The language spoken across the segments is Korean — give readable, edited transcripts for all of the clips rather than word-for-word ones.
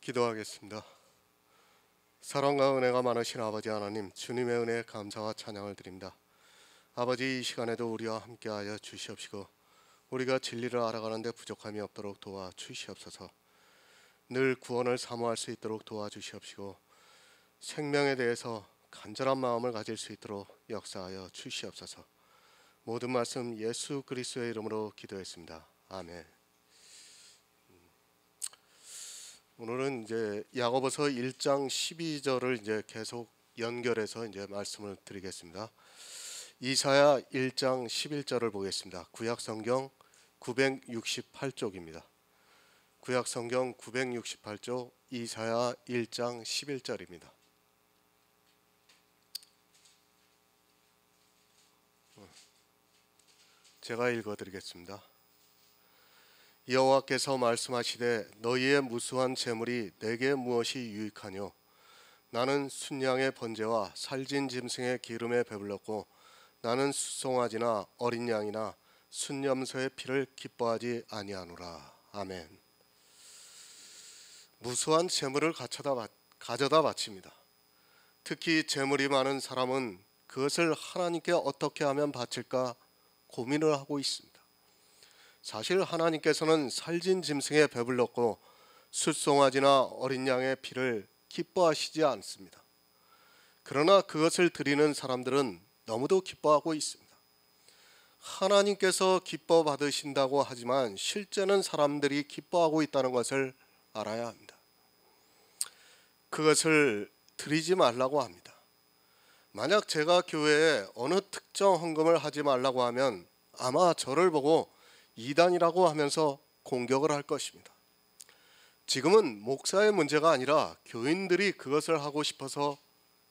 기도하겠습니다. 사랑과 은혜가 많으신 아버지 하나님, 주님의 은혜에 감사와 찬양을 드립니다. 아버지, 이 시간에도 우리와 함께하여 주시옵시고 우리가 진리를 알아가는데 부족함이 없도록 도와주시옵소서. 늘 구원을 사모할 수 있도록 도와주시옵시고 생명에 대해서 간절한 마음을 가질 수 있도록 역사하여 주시옵소서. 모든 말씀 예수 그리스도의 이름으로 기도했습니다. 아멘. 오늘은 이제 야고보서 1장 12절을 이제 계속 연결해서 이제 말씀을 드리겠습니다. 이사야 1장 11절을 보겠습니다. 구약 성경 968쪽입니다. 구약 성경 968쪽 이사야 1장 11절입니다. 제가 읽어드리겠습니다. 여호와께서 말씀하시되 너희의 무수한 재물이 내게 무엇이 유익하뇨? 나는 순양의 번제와 살진 짐승의 기름에 배불렀고 나는 숫송아지나 어린 양이나 순염소의 피를 기뻐하지 아니하노라. 아멘. 무수한 재물을 가져다 바칩니다. 특히 재물이 많은 사람은 그것을 하나님께 어떻게 하면 바칠까 고민을 하고 있습니다. 사실 하나님께서는 살진 짐승에 배불렀고 숫송아지나 어린 양의 피를 기뻐하시지 않습니다. 그러나 그것을 드리는 사람들은 너무도 기뻐하고 있습니다. 하나님께서 기뻐 받으신다고 하지만 실제는 사람들이 기뻐하고 있다는 것을 알아야 합니다. 그것을 드리지 말라고 합니다. 만약 제가 교회에 어느 특정 헌금을 하지 말라고 하면 아마 저를 보고 이단이라고 하면서 공격을 할 것입니다. 지금은 목사의 문제가 아니라 교인들이 그것을 하고 싶어서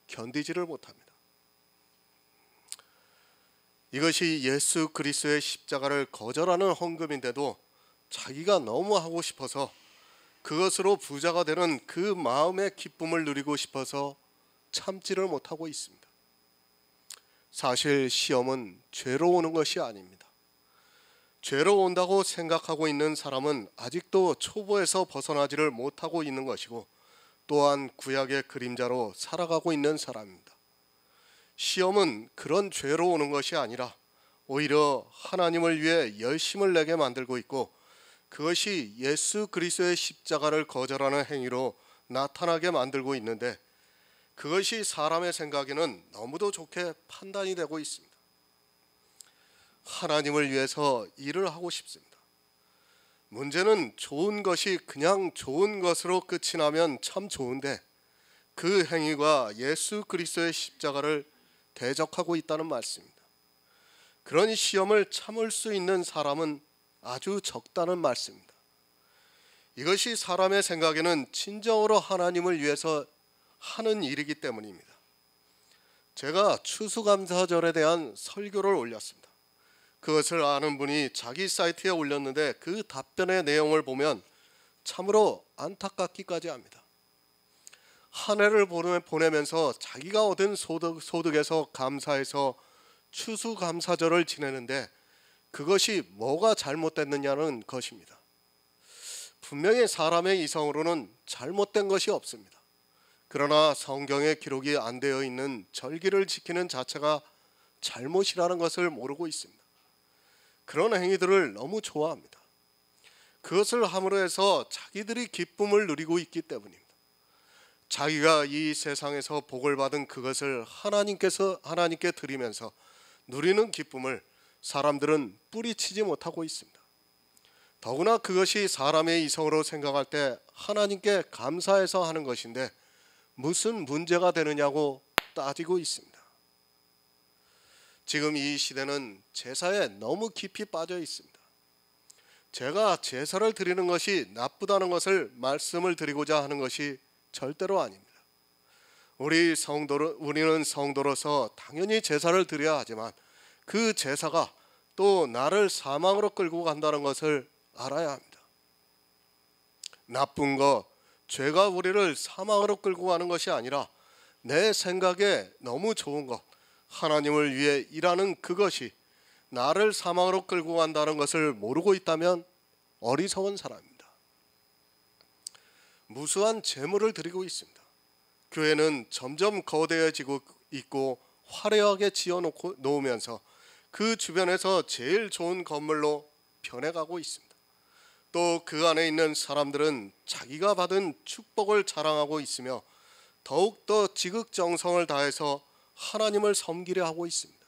견디지를 못합니다. 이것이 예수 그리스도의 십자가를 거절하는 헌금인데도 자기가 너무 하고 싶어서 그것으로 부자가 되는 그 마음의 기쁨을 누리고 싶어서 참지를 못하고 있습니다. 사실 시험은 죄로 오는 것이 아닙니다. 죄로 온다고 생각하고 있는 사람은 아직도 초보에서 벗어나지를 못하고 있는 것이고 또한 구약의 그림자로 살아가고 있는 사람입니다. 시험은 그런 죄로 오는 것이 아니라 오히려 하나님을 위해 열심을 내게 만들고 있고 그것이 예수 그리스도의 십자가를 거절하는 행위로 나타나게 만들고 있는데 그것이 사람의 생각에는 너무도 좋게 판단이 되고 있습니다. 하나님을 위해서 일을 하고 싶습니다. 문제는 좋은 것이 그냥 좋은 것으로 끝이 나면 참 좋은데 그 행위가 예수 그리스도의 십자가를 대적하고 있다는 말씀입니다. 그런 시험을 참을 수 있는 사람은 아주 적다는 말씀입니다. 이것이 사람의 생각에는 진정으로 하나님을 위해서 하는 일이기 때문입니다. 제가 추수감사절에 대한 설교를 올렸습니다. 그것을 아는 분이 자기 사이트에 올렸는데 그 답변의 내용을 보면 참으로 안타깝기까지 합니다. 한 해를 보내면서 자기가 얻은 소득에서 감사해서 추수감사절을 지내는데 그것이 뭐가 잘못됐느냐는 것입니다. 분명히 사람의 이성으로는 잘못된 것이 없습니다. 그러나 성경에 기록이 안 되어 있는 절기를 지키는 자체가 잘못이라는 것을 모르고 있습니다. 그런 행위들을 너무 좋아합니다. 그것을 함으로 해서 자기들이 기쁨을 누리고 있기 때문입니다. 자기가 이 세상에서 복을 받은 그것을 하나님께 드리면서 누리는 기쁨을 사람들은 뿌리치지 못하고 있습니다. 더구나 그것이 사람의 이성으로 생각할 때 하나님께 감사해서 하는 것인데 무슨 문제가 되느냐고 따지고 있습니다. 지금 이 시대는 제사에 너무 깊이 빠져 있습니다. 제가 제사를 드리는 것이 나쁘다는 것을 말씀을 드리고자 하는 것이 절대로 아닙니다. 우리는 성도로서 당연히 제사를 드려야 하지만 그 제사가 또 나를 사망으로 끌고 간다는 것을 알아야 합니다. 나쁜 것, 죄가 우리를 사망으로 끌고 가는 것이 아니라 내 생각에 너무 좋은 것, 하나님을 위해 일하는 그것이 나를 사망으로 끌고 간다는 것을 모르고 있다면 어리석은 사람입니다. 무수한 재물을 드리고 있습니다. 교회는 점점 거대해지고 있고 화려하게 놓으면서 그 주변에서 제일 좋은 건물로 변해가고 있습니다. 또 그 안에 있는 사람들은 자기가 받은 축복을 자랑하고 있으며 더욱더 지극정성을 다해서 하나님을 섬기려 하고 있습니다.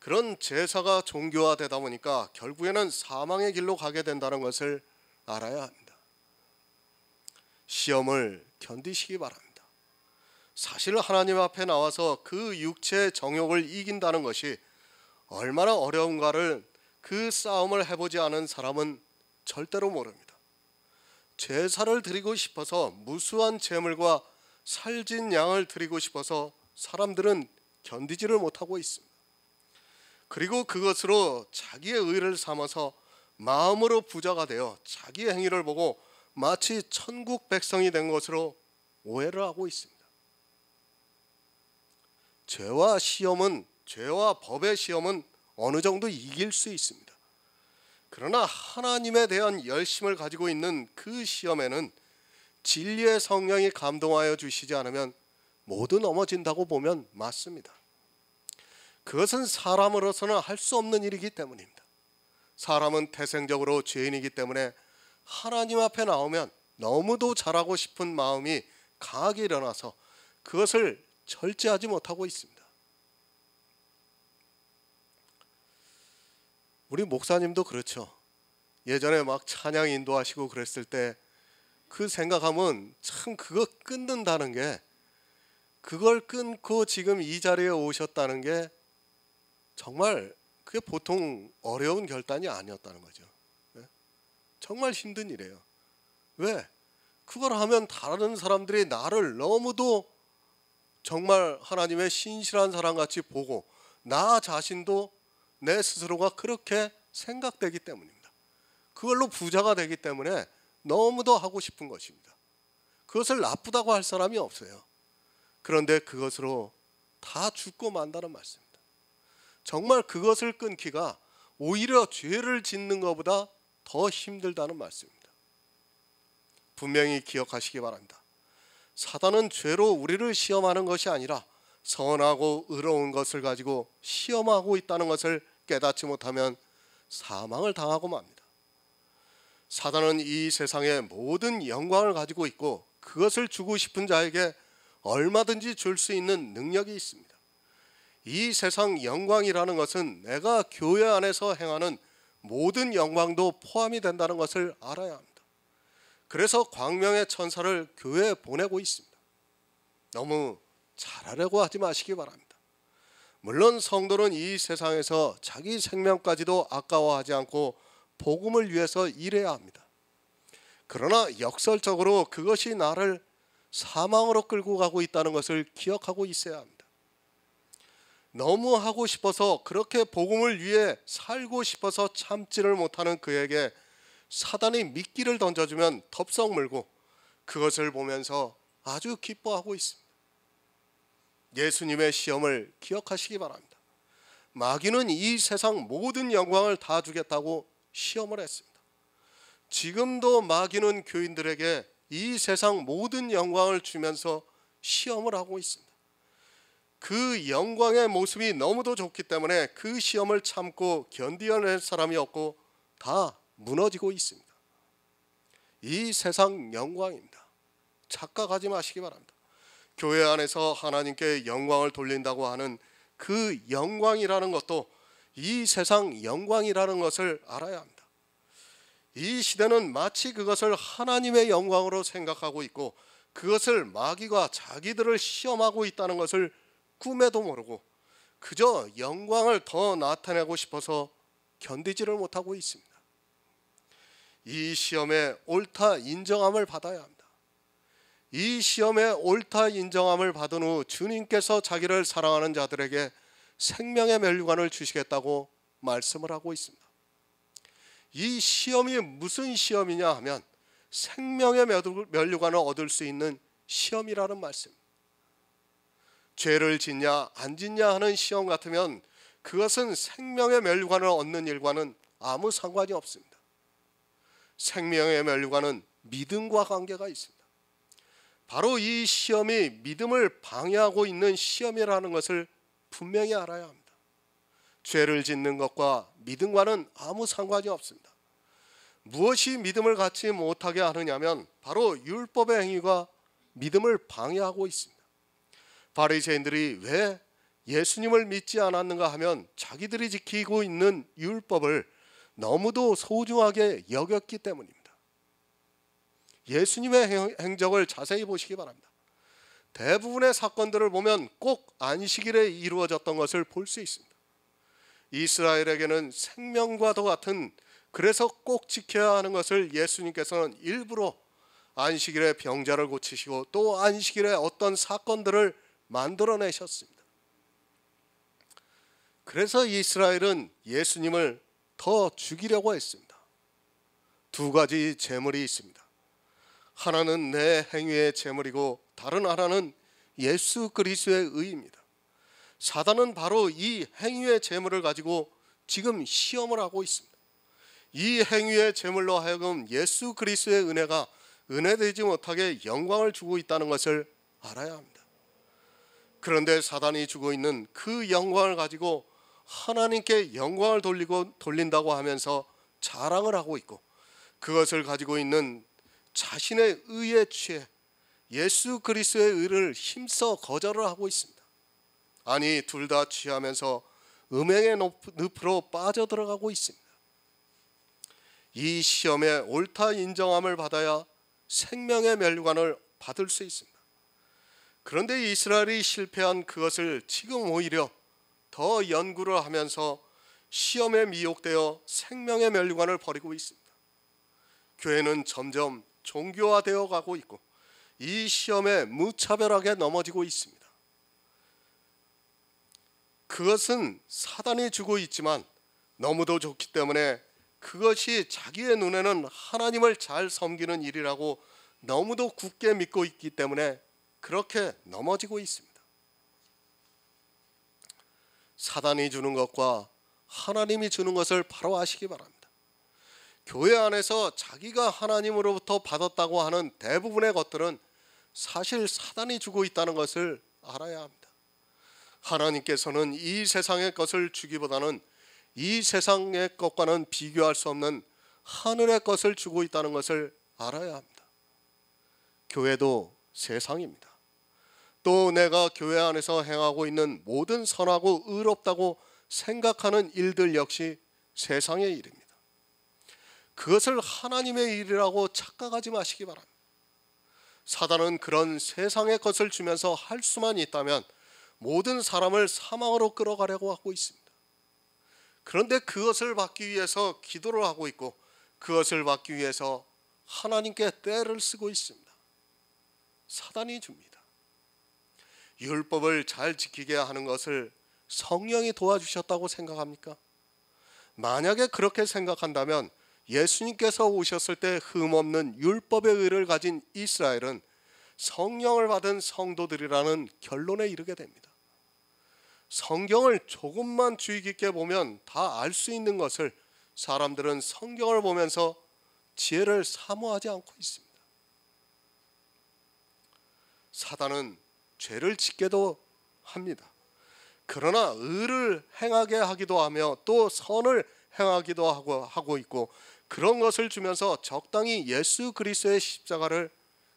그런 제사가 종교화되다 보니까 결국에는 사망의 길로 가게 된다는 것을 알아야 합니다. 시험을 견디시기 바랍니다. 사실 하나님 앞에 나와서 그 육체의 정욕을 이긴다는 것이 얼마나 어려운가를 그 싸움을 해보지 않은 사람은 절대로 모릅니다. 제사를 드리고 싶어서 무수한 제물과 살진 양을 드리고 싶어서 사람들은 견디지를 못하고 있습니다. 그리고 그것으로 자기의 의를 삼아서 마음으로 부자가 되어 자기의 행위를 보고 마치 천국 백성이 된 것으로 오해를 하고 있습니다. 죄와 법의 시험은 어느 정도 이길 수 있습니다. 그러나 하나님에 대한 열심을 가지고 있는 그 시험에는 진리의 성령이 감동하여 주시지 않으면 모두 넘어진다고 보면 맞습니다. 그것은 사람으로서는 할 수 없는 일이기 때문입니다. 사람은 태생적으로 죄인이기 때문에 하나님 앞에 나오면 너무도 잘하고 싶은 마음이 강하게 일어나서 그것을 절제하지 못하고 있습니다. 우리 목사님도 그렇죠. 예전에 막 찬양 인도하시고 그랬을 때 그 생각하면 참 그거 끊는다는 게, 그걸 끊고 지금 이 자리에 오셨다는 게 정말 그게 보통 어려운 결단이 아니었다는 거죠. 정말 힘든 일이에요. 왜? 그걸 하면 다른 사람들이 나를 너무도 정말 하나님의 신실한 사람같이 보고 나 자신도 내 스스로가 그렇게 생각되기 때문입니다. 그걸로 부자가 되기 때문에 너무도 하고 싶은 것입니다. 그것을 나쁘다고 할 사람이 없어요. 그런데 그것으로 다 죽고 만다는 말씀입니다. 정말 그것을 끊기가 오히려 죄를 짓는 것보다 더 힘들다는 말씀입니다. 분명히 기억하시기 바랍니다. 사단은 죄로 우리를 시험하는 것이 아니라 선하고 의로운 것을 가지고 시험하고 있다는 것을 깨닫지 못하면 사망을 당하고 맙니다. 사단은 이 세상의 모든 영광을 가지고 있고 그것을 주고 싶은 자에게 얼마든지 줄 수 있는 능력이 있습니다. 이 세상 영광이라는 것은 내가 교회 안에서 행하는 모든 영광도 포함이 된다는 것을 알아야 합니다. 그래서 광명의 천사를 교회에 보내고 있습니다. 너무 잘하려고 하지 마시기 바랍니다. 물론 성도는 이 세상에서 자기 생명까지도 아까워하지 않고 복음을 위해서 일해야 합니다. 그러나 역설적으로 그것이 나를 사망으로 끌고 가고 있다는 것을 기억하고 있어야 합니다. 너무 하고 싶어서 그렇게 복음을 위해 살고 싶어서 참지를 못하는 그에게 사단이 미끼를 던져주면 덥석 물고 그것을 보면서 아주 기뻐하고 있습니다. 예수님의 시험을 기억하시기 바랍니다. 마귀는 이 세상 모든 영광을 다 주겠다고 시험을 했습니다. 지금도 마귀는 교인들에게 이 세상 모든 영광을 주면서 시험을 하고 있습니다. 그 영광의 모습이 너무도 좋기 때문에 그 시험을 참고 견디어낼 사람이 없고 다 무너지고 있습니다. 이 세상 영광입니다. 착각하지 마시기 바랍니다. 교회 안에서 하나님께 영광을 돌린다고 하는 그 영광이라는 것도 이 세상 영광이라는 것을 알아야 합니다. 이 시대는 마치 그것을 하나님의 영광으로 생각하고 있고 그것을 마귀가 자기들을 시험하고 있다는 것을 꿈에도 모르고 그저 영광을 더 나타내고 싶어서 견디지를 못하고 있습니다. 이 시험에 옳다 인정함을 받아야 합니다. 이 시험에 옳다 인정함을 받은 후 주님께서 자기를 사랑하는 자들에게 생명의 면류관을 주시겠다고 말씀을 하고 있습니다. 이 시험이 무슨 시험이냐 하면 생명의 면류관을 얻을 수 있는 시험이라는 말씀입니다. 죄를 짓냐 안 짓냐 하는 시험 같으면 그것은 생명의 면류관을 얻는 일과는 아무 상관이 없습니다. 생명의 면류관은 믿음과 관계가 있습니다. 바로 이 시험이 믿음을 방해하고 있는 시험이라는 것을 분명히 알아야 합니다. 죄를 짓는 것과 믿음과는 아무 상관이 없습니다. 무엇이 믿음을 갖지 못하게 하느냐면 바로 율법의 행위가 믿음을 방해하고 있습니다. 바리새인들이 왜 예수님을 믿지 않았는가 하면 자기들이 지키고 있는 율법을 너무도 소중하게 여겼기 때문입니다. 예수님의 행적을 자세히 보시기 바랍니다. 대부분의 사건들을 보면 꼭 안식일에 이루어졌던 것을 볼 수 있습니다. 이스라엘에게는 생명과도 같은, 그래서 꼭 지켜야 하는 것을 예수님께서는 일부러 안식일에 병자를 고치시고 또 안식일에 어떤 사건들을 만들어내셨습니다. 그래서 이스라엘은 예수님을 더 죽이려고 했습니다. 두 가지 제물이 있습니다. 하나는 내 행위의 제물이고 다른 하나는 예수 그리스도의 의입니다. 사단은 바로 이 행위의 제물을 가지고 지금 시험을 하고 있습니다. 이 행위의 제물로 하여금 예수 그리스도의 은혜가 은혜되지 못하게 영광을 주고 있다는 것을 알아야 합니다. 그런데 사단이 주고 있는 그 영광을 가지고 하나님께 영광을 돌린다고 하면서 자랑을 하고 있고, 그것을 가지고 있는 자신의 의에 취해 예수 그리스도의 의를 힘써 거절을 하고 있습니다. 아니, 둘 다 취하면서 음행의 늪으로 빠져들어가고 있습니다. 이 시험에 옳다 인정함을 받아야 생명의 멸류관을 받을 수 있습니다. 그런데 이스라엘이 실패한 그것을 지금 오히려 더 연구를 하면서 시험에 미혹되어 생명의 멸류관을 버리고 있습니다. 교회는 점점 종교화되어 가고 있고 이 시험에 무차별하게 넘어지고 있습니다. 그것은 사단이 주고 있지만 너무도 좋기 때문에 그것이 자기의 눈에는 하나님을 잘 섬기는 일이라고 너무도 굳게 믿고 있기 때문에 그렇게 넘어지고 있습니다. 사단이 주는 것과 하나님이 주는 것을 바로 아시기 바랍니다. 교회 안에서 자기가 하나님으로부터 받았다고 하는 대부분의 것들은 사실 사단이 주고 있다는 것을 알아야 합니다. 하나님께서는 이 세상의 것을 주기보다는 이 세상의 것과는 비교할 수 없는 하늘의 것을 주고 있다는 것을 알아야 합니다. 교회도 세상입니다. 또 내가 교회 안에서 행하고 있는 모든 선하고 의롭다고 생각하는 일들 역시 세상의 일입니다. 그것을 하나님의 일이라고 착각하지 마시기 바랍니다. 사단은 그런 세상의 것을 주면서 할 수만 있다면 모든 사람을 사망으로 끌어가려고 하고 있습니다. 그런데 그것을 받기 위해서 기도를 하고 있고 그것을 받기 위해서 하나님께 떼를 쓰고 있습니다. 사단이 줍니다. 율법을 잘 지키게 하는 것을 성령이 도와주셨다고 생각합니까? 만약에 그렇게 생각한다면 예수님께서 오셨을 때 흠없는 율법의 의를 가진 이스라엘은 성령을 받은 성도들이라는 결론에 이르게 됩니다. 성경을 조금만 주의 깊게 보면 다 알 수 있는 것을 사람들은 성경을 보면서 지혜를 사모하지 않고 있습니다. 사단은 죄를 짓게도 합니다. 그러나 의를 행하게 하기도 하며 또 선을 행하기도 하고 있고 그런 것을 주면서 적당히 예수 그리스도의 십자가를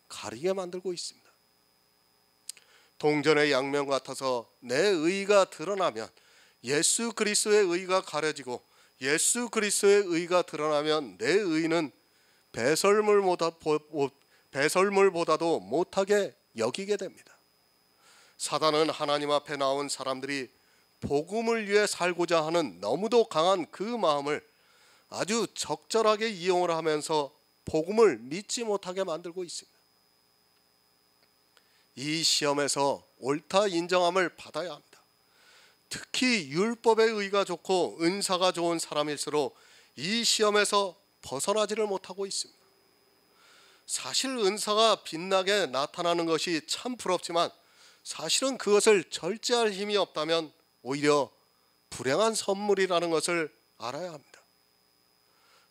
가리게 만들고 있습니다. 동전의 양면 같아서 내 의가 드러나면 예수 그리스도의 의가 가려지고 예수 그리스도의 의가 드러나면 내 의는 배설물보다도 못하게 여기게 됩니다. 사단은 하나님 앞에 나온 사람들이 복음을 위해 살고자 하는 너무도 강한 그 마음을 아주 적절하게 이용을 하면서 복음을 믿지 못하게 만들고 있습니다. 이 시험에서 옳다 인정함을 받아야 합니다. 특히 율법의 의가 좋고 은사가 좋은 사람일수록 이 시험에서 벗어나지를 못하고 있습니다. 사실 은사가 빛나게 나타나는 것이 참 부럽지만 사실은 그것을 절제할 힘이 없다면 오히려 불행한 선물이라는 것을 알아야 합니다.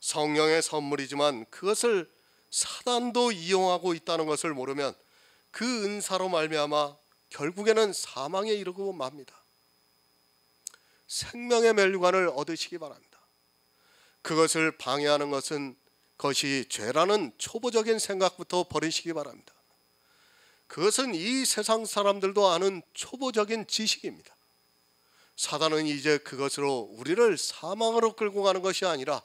성령의 선물이지만 그것을 사단도 이용하고 있다는 것을 모르면 그 은사로 말미암아 결국에는 사망에 이르고 맙니다. 생명의 면류관을 얻으시기 바랍니다. 그것을 방해하는 것이 죄라는 초보적인 생각부터 버리시기 바랍니다. 그것은 이 세상 사람들도 아는 초보적인 지식입니다. 사단은 이제 그것으로 우리를 사망으로 끌고 가는 것이 아니라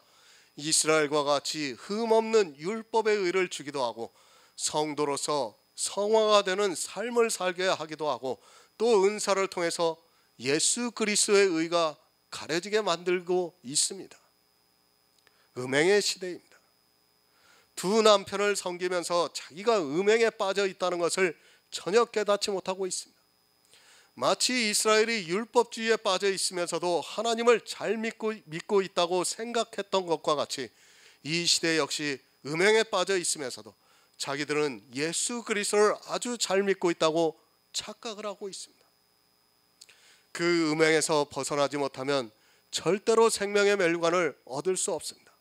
이스라엘과 같이 흠없는 율법의 의를 주기도 하고 성도로서 성화가 되는 삶을 살게 하기도 하고 또 은사를 통해서 예수 그리스도의 의가 가려지게 만들고 있습니다. 음행의 시대입니다. 두 남편을 섬기면서 자기가 음행에 빠져 있다는 것을 전혀 깨닫지 못하고 있습니다. 마치 이스라엘이 율법주의에 빠져 있으면서도 하나님을 잘 믿고 있다고 생각했던 것과 같이 이 시대 역시 음행에 빠져 있으면서도 자기들은 예수 그리스도를 아주 잘 믿고 있다고 착각을 하고 있습니다. 그 음행에서 벗어나지 못하면 절대로 생명의 면류관을 얻을 수 없습니다.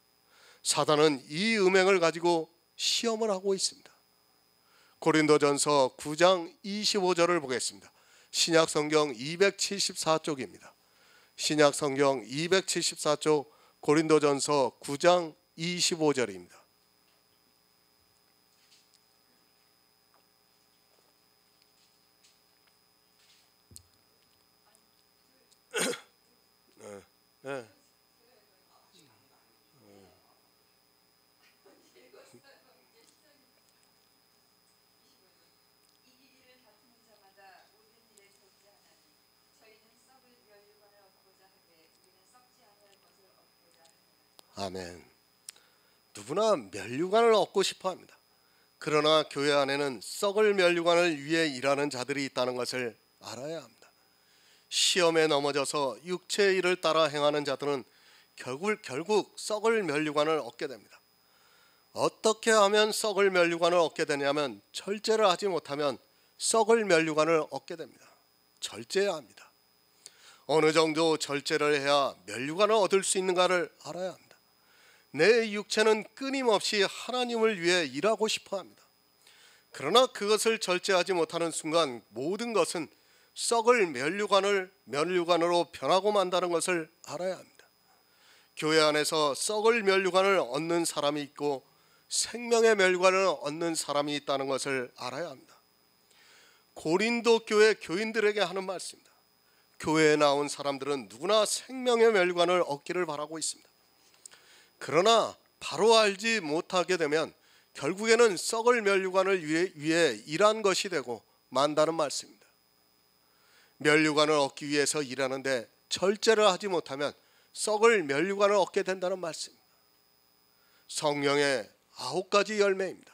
사단은 이 음행을 가지고 시험을 하고 있습니다. 고린도전서 9장 25절을 보겠습니다. 신약성경 274쪽입니다. 신약성경 274쪽 고린도전서 9장 25절입니다. 네. 아멘. 누구나 면류관을 얻고 싶어 합니다. 그러나 교회 안에는 썩을 면류관을 위해 일하는 자들이 있다는 것을 알아야 합니다. 시험에 넘어져서 육체의 일을 따라 행하는 자들은 결국 썩을 면류관을 얻게 됩니다. 어떻게 하면 썩을 면류관을 얻게 되냐면 절제를 하지 못하면 썩을 면류관을 얻게 됩니다. 절제해야 합니다. 어느 정도 절제를 해야 면류관을 얻을 수 있는가를 알아야 합니다. 내 육체는 끊임없이 하나님을 위해 일하고 싶어 합니다. 그러나 그것을 절제하지 못하는 순간 모든 것은 썩을 면류관으로 변하고 만다는 것을 알아야 합니다. 교회 안에서 썩을 면류관을 얻는 사람이 있고 생명의 면류관을 얻는 사람이 있다는 것을 알아야 합니다. 고린도 교회 교인들에게 하는 말씀입니다. 교회에 나온 사람들은 누구나 생명의 면류관을 얻기를 바라고 있습니다. 그러나 바로 알지 못하게 되면 결국에는 썩을 면류관을 위해 일한 것이 되고 만다는 말씀입니다. 면류관을 얻기 위해서 일하는데 절제를 하지 못하면 썩을 면류관을 얻게 된다는 말씀입니다. 성령의 9가지 열매입니다.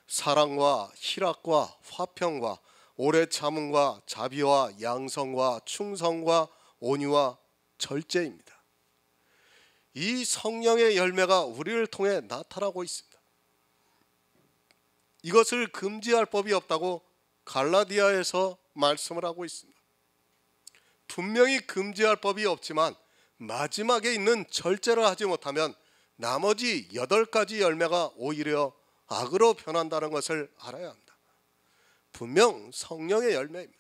사랑과 희락과 화평과 오래 참음과 자비와 양성과 충성과 온유와 절제입니다. 이 성령의 열매가 우리를 통해 나타나고 있습니다. 이것을 금지할 법이 없다고 갈라디아에서 말씀을 하고 있습니다. 분명히 금지할 법이 없지만 마지막에 있는 절제를 하지 못하면 나머지 8가지 열매가 오히려 악으로 변한다는 것을 알아야 합니다. 분명 성령의 열매입니다.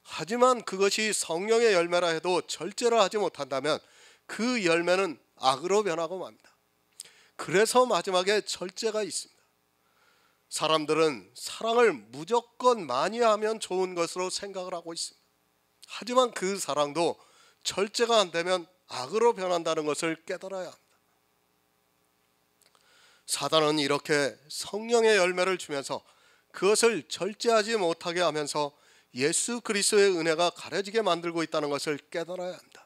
하지만 그것이 성령의 열매라 해도 절제를 하지 못한다면 그 열매는 악으로 변하고 맙니다. 그래서 마지막에 절제가 있습니다. 사람들은 사랑을 무조건 많이 하면 좋은 것으로 생각을 하고 있습니다. 하지만 그 사랑도 절제가 안 되면 악으로 변한다는 것을 깨달아야 합니다. 사단은 이렇게 성령의 열매를 주면서 그것을 절제하지 못하게 하면서 예수 그리스도의 은혜가 가려지게 만들고 있다는 것을 깨달아야 합니다.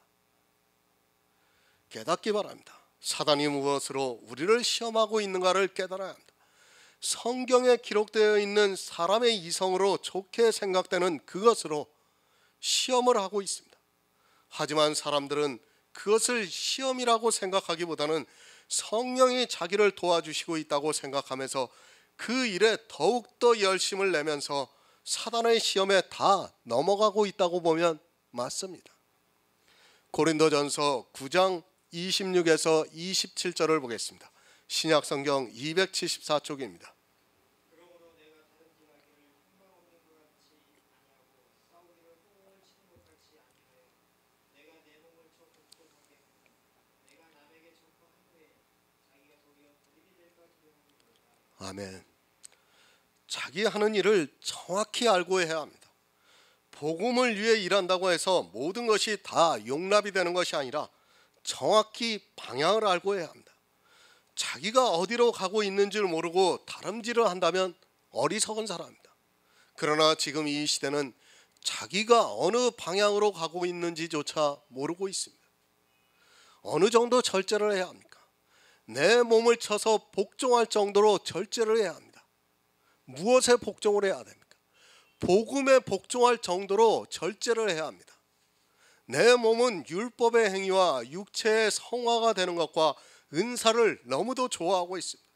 깨닫기 바랍니다. 사단이 무엇으로 우리를 시험하고 있는가를 깨달아야 합니다. 성경에 기록되어 있는 사람의 이성으로 좋게 생각되는 그것으로 시험을 하고 있습니다. 하지만 사람들은 그것을 시험이라고 생각하기보다는 성령이 자기를 도와주시고 있다고 생각하면서 그 일에 더욱더 열심을 내면서 사단의 시험에 다 넘어가고 있다고 보면 맞습니다. 고린도전서 9장 26에서 27절을 보겠습니다. 신약 성경 274쪽입니다. 아멘. 자기 하는 일을 정확히 알고 해야 합니다. 복음을 위해 일한다고 해서 모든 것이 다 용납이 되는 것이 아니라 정확히 방향을 알고 해야 합니다. 자기가 어디로 가고 있는 줄 모르고 다름질을 한다면 어리석은 사람입니다. 그러나 지금 이 시대는 자기가 어느 방향으로 가고 있는지조차 모르고 있습니다. 어느 정도 절제를 해야 합니까? 내 몸을 쳐서 복종할 정도로 절제를 해야 합니다. 무엇에 복종을 해야 됩니까? 복음에 복종할 정도로 절제를 해야 합니다. 내 몸은 율법의 행위와 육체의 성화가 되는 것과 은사를 너무도 좋아하고 있습니다.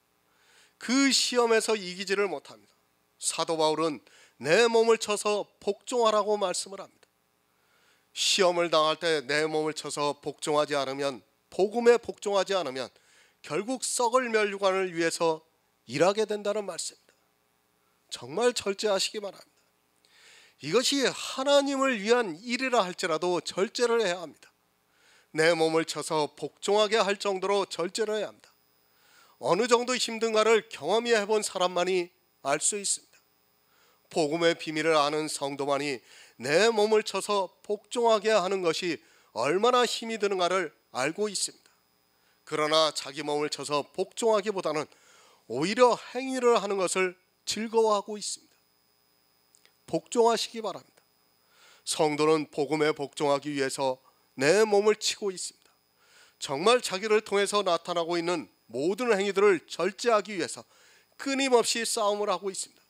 그 시험에서 이기지를 못합니다. 사도 바울은 내 몸을 쳐서 복종하라고 말씀을 합니다. 시험을 당할 때 내 몸을 쳐서 복종하지 않으면, 복음에 복종하지 않으면 결국 썩을 멸류관을 위해서 일하게 된다는 말씀입니다. 정말 절제하시기 바랍니다. 이것이 하나님을 위한 일이라 할지라도 절제를 해야 합니다. 내 몸을 쳐서 복종하게 할 정도로 절제를 해야 합니다. 어느 정도 힘든가를 경험히 해본 사람만이 알 수 있습니다. 복음의 비밀을 아는 성도만이 내 몸을 쳐서 복종하게 하는 것이 얼마나 힘이 드는가를 알고 있습니다. 그러나 자기 몸을 쳐서 복종하기보다는 오히려 행위를 하는 것을 즐거워하고 있습니다. 복종하시기 바랍니다. 성도는 복음에 복종하기 위해서 내 몸을 치고 있습니다. 정말 자기를 통해서 나타나고 있는 모든 행위들을 절제하기 위해서 끊임없이 싸움을 하고 있습니다.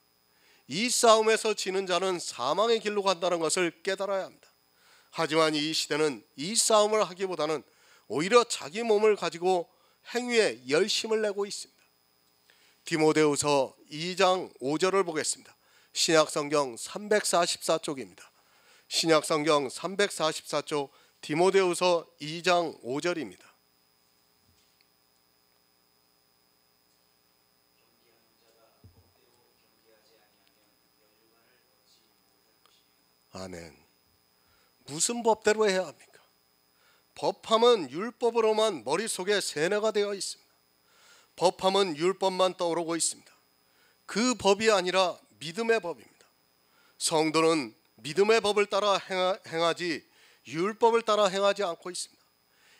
이 싸움에서 지는 자는 사망의 길로 간다는 것을 깨달아야 합니다. 하지만 이 시대는 이 싸움을 하기보다는 오히려 자기 몸을 가지고 행위에 열심을 내고 있습니다. 디모데후서 2장 5절을 보겠습니다. 신약성경 344쪽입니다. 신약성경 344쪽 디모데후서 2장 5절입니다. 아멘. 무슨 법대로 해야 합니까? 법함은 율법으로만 머릿속에 세뇌가 되어 있습니다. 법함은 율법만 떠오르고 있습니다. 그 법이 아니라 믿음의 법입니다. 성도는 믿음의 법을 따라 행하지 율법을 따라 행하지 않고 있습니다.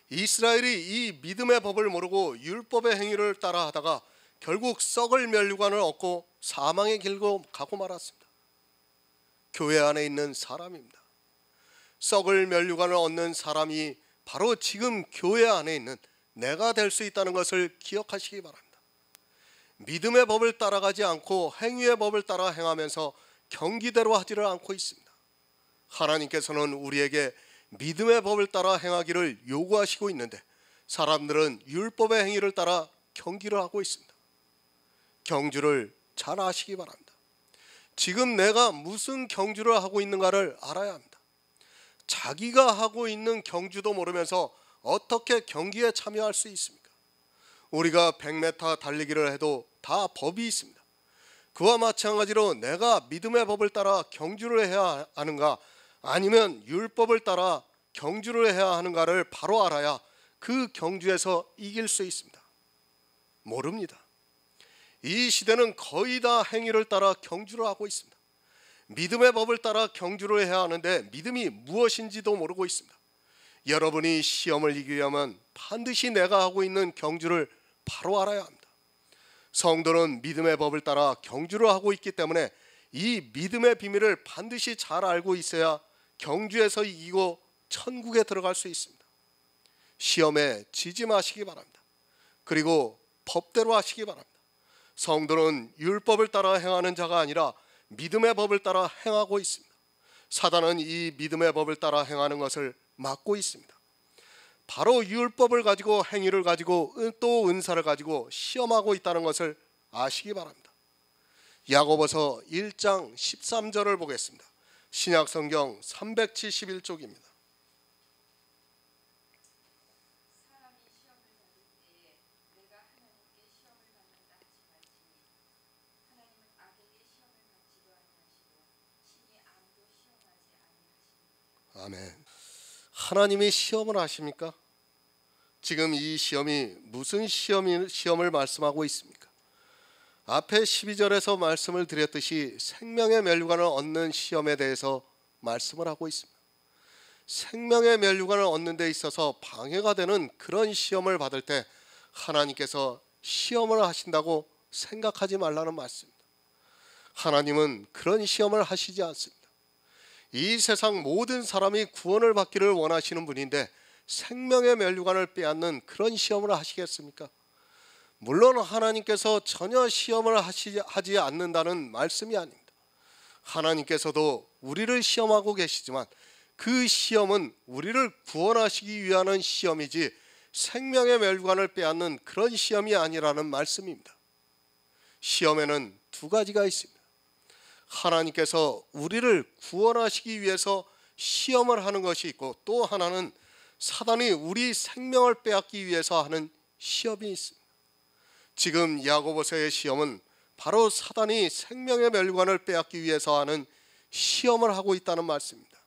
이스라엘이 이 믿음의 법을 모르고 율법의 행위를 따라 하다가 결국 썩을 멸류관을 얻고 사망의 길로 가고 말았습니다. 교회 안에 있는 사람입니다. 썩을 멸류관을 얻는 사람이 바로 지금 교회 안에 있는 내가 될 수 있다는 것을 기억하시기 바랍니다. 믿음의 법을 따라가지 않고 행위의 법을 따라 행하면서 경기대로 하지를 않고 있습니다. 하나님께서는 우리에게 믿음의 법을 따라 행하기를 요구하시고 있는데 사람들은 율법의 행위를 따라 경기를 하고 있습니다. 경주를 잘 아시기 바랍니다. 지금 내가 무슨 경주를 하고 있는가를 알아야 합니다. 자기가 하고 있는 경주도 모르면서 어떻게 경기에 참여할 수 있습니까? 우리가 100m 달리기를 해도 다 법이 있습니다. 그와 마찬가지로 내가 믿음의 법을 따라 경주를 해야 하는가 아니면 율법을 따라 경주를 해야 하는가를 바로 알아야 그 경주에서 이길 수 있습니다. 모릅니다. 이 시대는 거의 다 행위를 따라 경주를 하고 있습니다. 믿음의 법을 따라 경주를 해야 하는데 믿음이 무엇인지도 모르고 있습니다. 여러분이 시험을 이기려면 반드시 내가 하고 있는 경주를 바로 알아야 합니다. 성도는 믿음의 법을 따라 경주를 하고 있기 때문에 이 믿음의 비밀을 반드시 잘 알고 있어야 경주에서 이기고 천국에 들어갈 수 있습니다. 시험에 지지 마시기 바랍니다. 그리고 법대로 하시기 바랍니다. 성도는 율법을 따라 행하는 자가 아니라 믿음의 법을 따라 행하고 있습니다. 사단은 이 믿음의 법을 따라 행하는 것을 막고 있습니다. 바로 율법을 가지고 행위를 가지고 또 은사를 가지고 시험하고 있다는 것을 아시기 바랍니다. 야고보서 1장 13절을 보겠습니다. 신약성경 371쪽입니다. 사람이 시험을 받을 때에 내가 하나님께 아멘. 하나님이 시험을 하십니까? 지금 이 시험이 무슨 시험을 말씀하고 있습니까? 앞에 12절에서 말씀을 드렸듯이 생명의 면류관을 얻는 시험에 대해서 말씀을 하고 있습니다. 생명의 면류관을 얻는 데 있어서 방해가 되는 그런 시험을 받을 때 하나님께서 시험을 하신다고 생각하지 말라는 말씀입니다. 하나님은 그런 시험을 하시지 않습니다. 이 세상 모든 사람이 구원을 받기를 원하시는 분인데 생명의 면류관을 빼앗는 그런 시험을 하시겠습니까? 물론 하나님께서 전혀 시험을 하지 않는다는 말씀이 아닙니다. 하나님께서도 우리를 시험하고 계시지만 그 시험은 우리를 구원하시기 위한 시험이지 생명의 면류관을 빼앗는 그런 시험이 아니라는 말씀입니다. 시험에는 두 가지가 있습니다. 하나님께서 우리를 구원하시기 위해서 시험을 하는 것이 있고, 또 하나는 사단이 우리 생명을 빼앗기 위해서 하는 시험이 있습니다. 지금 야고보서의 시험은 바로 사단이 생명의 면류관을 빼앗기 위해서 하는 시험을 하고 있다는 말씀입니다.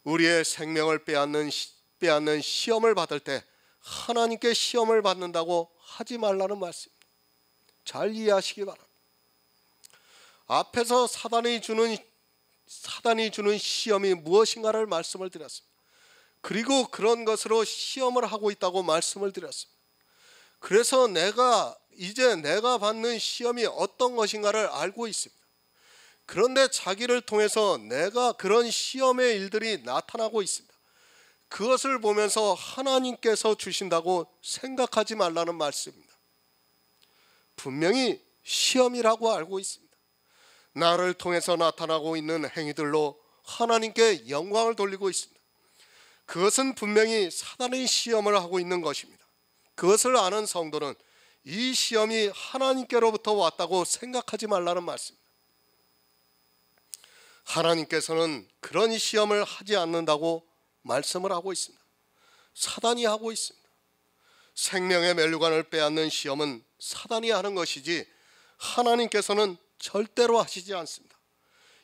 우리의 생명을 빼앗는 시험을 받을 때 하나님께 시험을 받는다고 하지 말라는 말씀입니다. 잘 이해하시기 바랍니다. 앞에서 사단이 주는 시험이 무엇인가를 말씀을 드렸습니다. 그리고 그런 것으로 시험을 하고 있다고 말씀을 드렸습니다. 그래서 이제 내가 받는 시험이 어떤 것인가를 알고 있습니다. 그런데 자기를 통해서 내가 그런 시험의 일들이 나타나고 있습니다. 그것을 보면서 하나님께서 주신다고 생각하지 말라는 말씀입니다. 분명히 시험이라고 알고 있습니다. 나를 통해서 나타나고 있는 행위들로 하나님께 영광을 돌리고 있습니다. 그것은 분명히 사단의 시험을 하고 있는 것입니다. 그것을 아는 성도는 이 시험이 하나님께로부터 왔다고 생각하지 말라는 말씀입니다. 하나님께서는 그런 시험을 하지 않는다고 말씀을 하고 있습니다. 사단이 하고 있습니다. 생명의 면류관을 빼앗는 시험은 사단이 하는 것이지 하나님께서는 절대로 하시지 않습니다.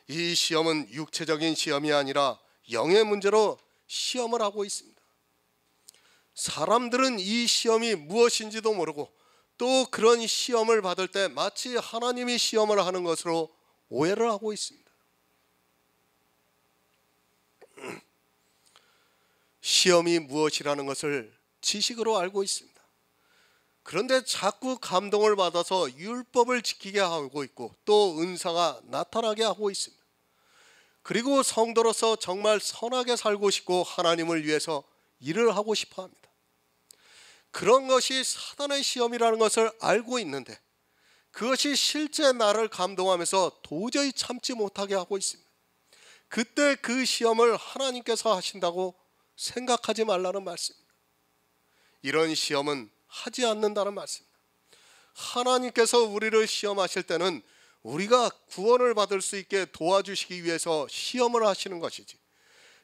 이 시험은 육체적인 시험이 아니라 영의 문제로 시험을 하고 있습니다. 사람들은 이 시험이 무엇인지도 모르고 또 그런 시험을 받을 때 마치 하나님이 시험을 하는 것으로 오해를 하고 있습니다. 시험이 무엇이라는 것을 지식으로 알고 있습니다. 그런데 자꾸 감동을 받아서 율법을 지키게 하고 있고 또 은사가 나타나게 하고 있습니다. 그리고 성도로서 정말 선하게 살고 싶고 하나님을 위해서 일을 하고 싶어 합니다. 그런 것이 사단의 시험이라는 것을 알고 있는데 그것이 실제 나를 감동하면서 도저히 참지 못하게 하고 있습니다. 그때 그 시험을 하나님께서 하신다고 생각하지 말라는 말씀입니다. 이런 시험은 하지 않는다는 말씀입니다. 하나님께서 우리를 시험하실 때는 우리가 구원을 받을 수 있게 도와주시기 위해서 시험을 하시는 것이지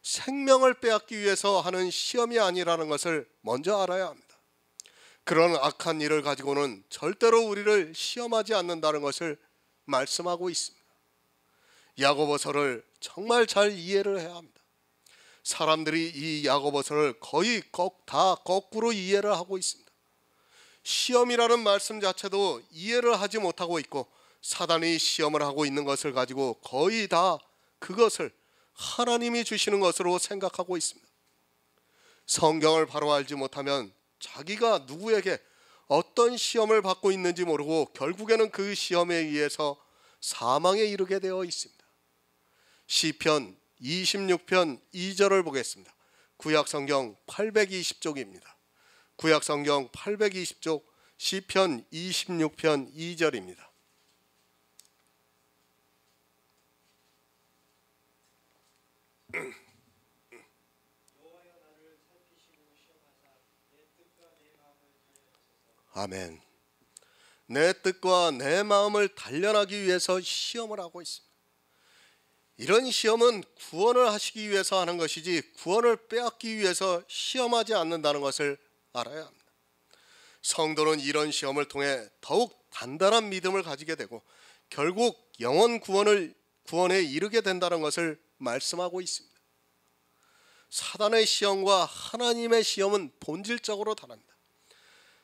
생명을 빼앗기 위해서 하는 시험이 아니라는 것을 먼저 알아야 합니다. 그런 악한 일을 가지고는 절대로 우리를 시험하지 않는다는 것을 말씀하고 있습니다. 야고보서를 정말 잘 이해를 해야 합니다. 사람들이 이 야고보서를 거의 다 거꾸로 이해를 하고 있습니다. 시험이라는 말씀 자체도 이해를 하지 못하고 있고 사단이 시험을 하고 있는 것을 가지고 거의 다 그것을 하나님이 주시는 것으로 생각하고 있습니다. 성경을 바로 알지 못하면 자기가 누구에게 어떤 시험을 받고 있는지 모르고 결국에는 그 시험에 의해서 사망에 이르게 되어 있습니다. 시편 26편 2절을 보겠습니다. 구약성경 820쪽입니다. 구약성경 820쪽 시편 26편 2절입니다. 아멘. 내 뜻과 내 마음을 단련하기 위해서 시험을 하고 있습니다. 이런 시험은 구원을 하시기 위해서 하는 것이지 구원을 빼앗기 위해서 시험하지 않는다는 것을 알아야 합니다. 성도는 이런 시험을 통해 더욱 단단한 믿음을 가지게 되고 결국 영원 구원에 이르게 된다는 것을 말씀하고 있습니다. 사단의 시험과 하나님의 시험은 본질적으로 다릅니다.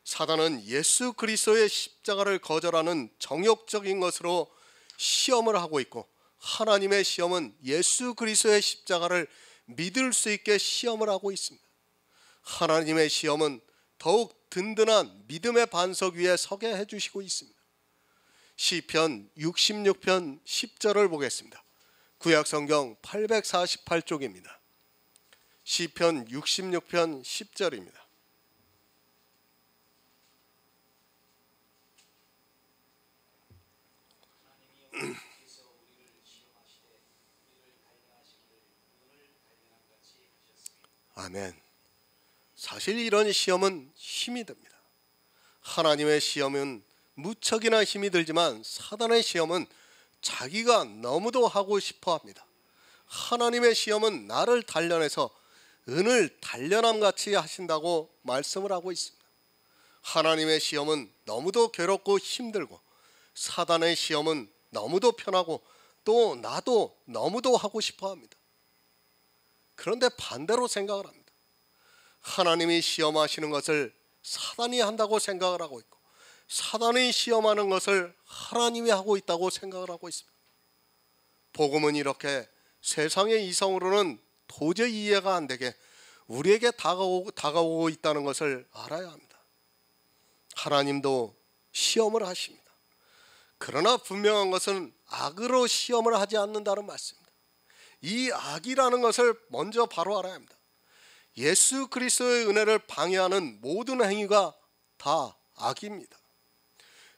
사단은 예수 그리스도의 십자가를 거절하는 정욕적인 것으로 시험을 하고 있고, 하나님의 시험은 예수 그리스도의 십자가를 믿을 수 있게 시험을 하고 있습니다. 하나님의 시험은 더욱 든든한 믿음의 반석 위에 서게 해주시고 있습니다. 시편 66편 10절을 보겠습니다. 구약성경 848쪽입니다. 시편 66편 10절입니다. 아멘. 사실 이런 시험은 힘이 듭니다. 하나님의 시험은 무척이나 힘이 들지만, 사단의 시험은 자기가 너무도 하고 싶어 합니다. 하나님의 시험은 나를 단련해서 은을 단련함같이 하신다고 말씀을 하고 있습니다. 하나님의 시험은 너무도 괴롭고 힘들고, 사단의 시험은 너무도 편하고, 또 나도 너무도 하고 싶어 합니다. 그런데 반대로 생각을 합니다. 하나님이 시험하시는 것을 사단이 한다고 생각을 하고 있고, 사단이 시험하는 것을 하나님이 하고 있다고 생각을 하고 있습니다. 복음은 이렇게 세상의 이성으로는 도저히 이해가 안 되게 우리에게 다가오고 있다는 것을 알아야 합니다. 하나님도 시험을 하십니다. 그러나 분명한 것은 악으로 시험을 하지 않는다는 말씀입니다. 이 악이라는 것을 먼저 바로 알아야 합니다. 예수 그리스도의 은혜를 방해하는 모든 행위가 다 악입니다.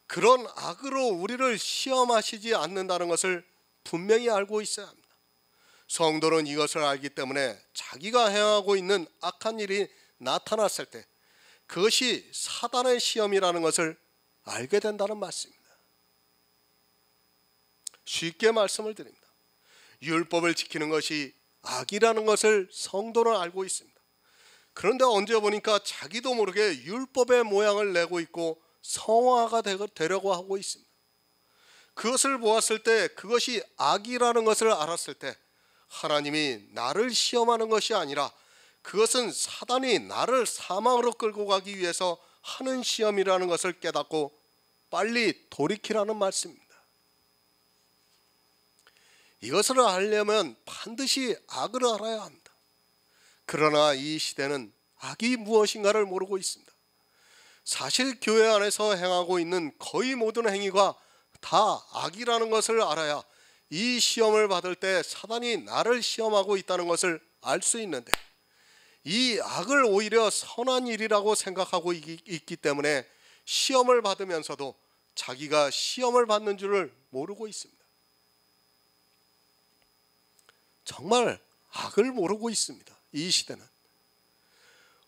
그런 악으로 우리를 시험하시지 않는다는 것을 분명히 알고 있어야 합니다. 성도는 이것을 알기 때문에 자기가 행하고 있는 악한 일이 나타났을 때 그것이 사단의 시험이라는 것을 알게 된다는 말씀입니다. 쉽게 말씀을 드립니다. 율법을 지키는 것이 악이라는 것을 성도는 알고 있습니다. 그런데 언제 보니까 자기도 모르게 율법의 모양을 내고 있고 성화가 되려고 하고 있습니다. 그것을 보았을 때, 그것이 악이라는 것을 알았을 때, 하나님이 나를 시험하는 것이 아니라 그것은 사단이 나를 사망으로 끌고 가기 위해서 하는 시험이라는 것을 깨닫고 빨리 돌이키라는 말씀입니다. 이것을 알려면 반드시 악을 알아야 합니다. 그러나 이 시대는 악이 무엇인가를 모르고 있습니다. 사실 교회 안에서 행하고 있는 거의 모든 행위가 다 악이라는 것을 알아야 이 시험을 받을 때 사단이 나를 시험하고 있다는 것을 알 수 있는데, 이 악을 오히려 선한 일이라고 생각하고 있기 때문에 시험을 받으면서도 자기가 시험을 받는 줄을 모르고 있습니다. 정말 악을 모르고 있습니다. 이 시대는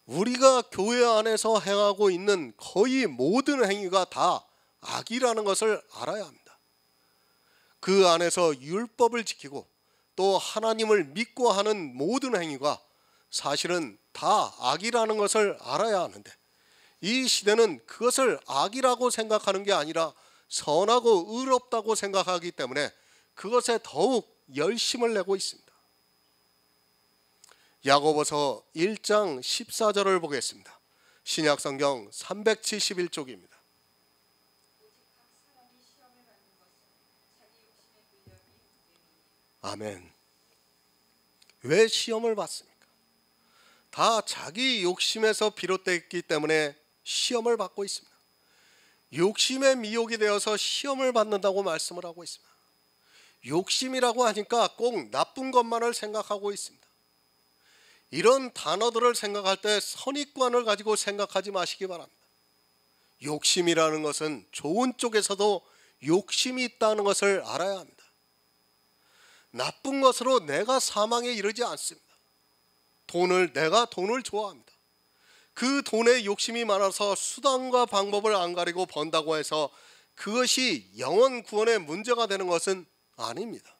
우리가 교회 안에서 행하고 있는 거의 모든 행위가 다 악이라는 것을 알아야 합니다. 그 안에서 율법을 지키고 또 하나님을 믿고 하는 모든 행위가 사실은 다 악이라는 것을 알아야 하는데, 이 시대는 그것을 악이라고 생각하는 게 아니라 선하고 의롭다고 생각하기 때문에 그것에 더욱 열심을 내고 있습니다. 야고보서 1장 14절을 보겠습니다. 신약성경 371쪽입니다. 아멘. 왜 시험을 받습니까? 다 자기 욕심에서 비롯됐기 때문에 시험을 받고 있습니다. 욕심의 미혹이 되어서 시험을 받는다고 말씀을 하고 있습니다. 욕심이라고 하니까 꼭 나쁜 것만을 생각하고 있습니다. 이런 단어들을 생각할 때 선입관을 가지고 생각하지 마시기 바랍니다. 욕심이라는 것은 좋은 쪽에서도 욕심이 있다는 것을 알아야 합니다. 나쁜 것으로 내가 사망에 이르지 않습니다. 내가 돈을 좋아합니다. 그 돈에 욕심이 많아서 수단과 방법을 안 가리고 번다고 해서 그것이 영원 구원의 문제가 되는 것은 아닙니다.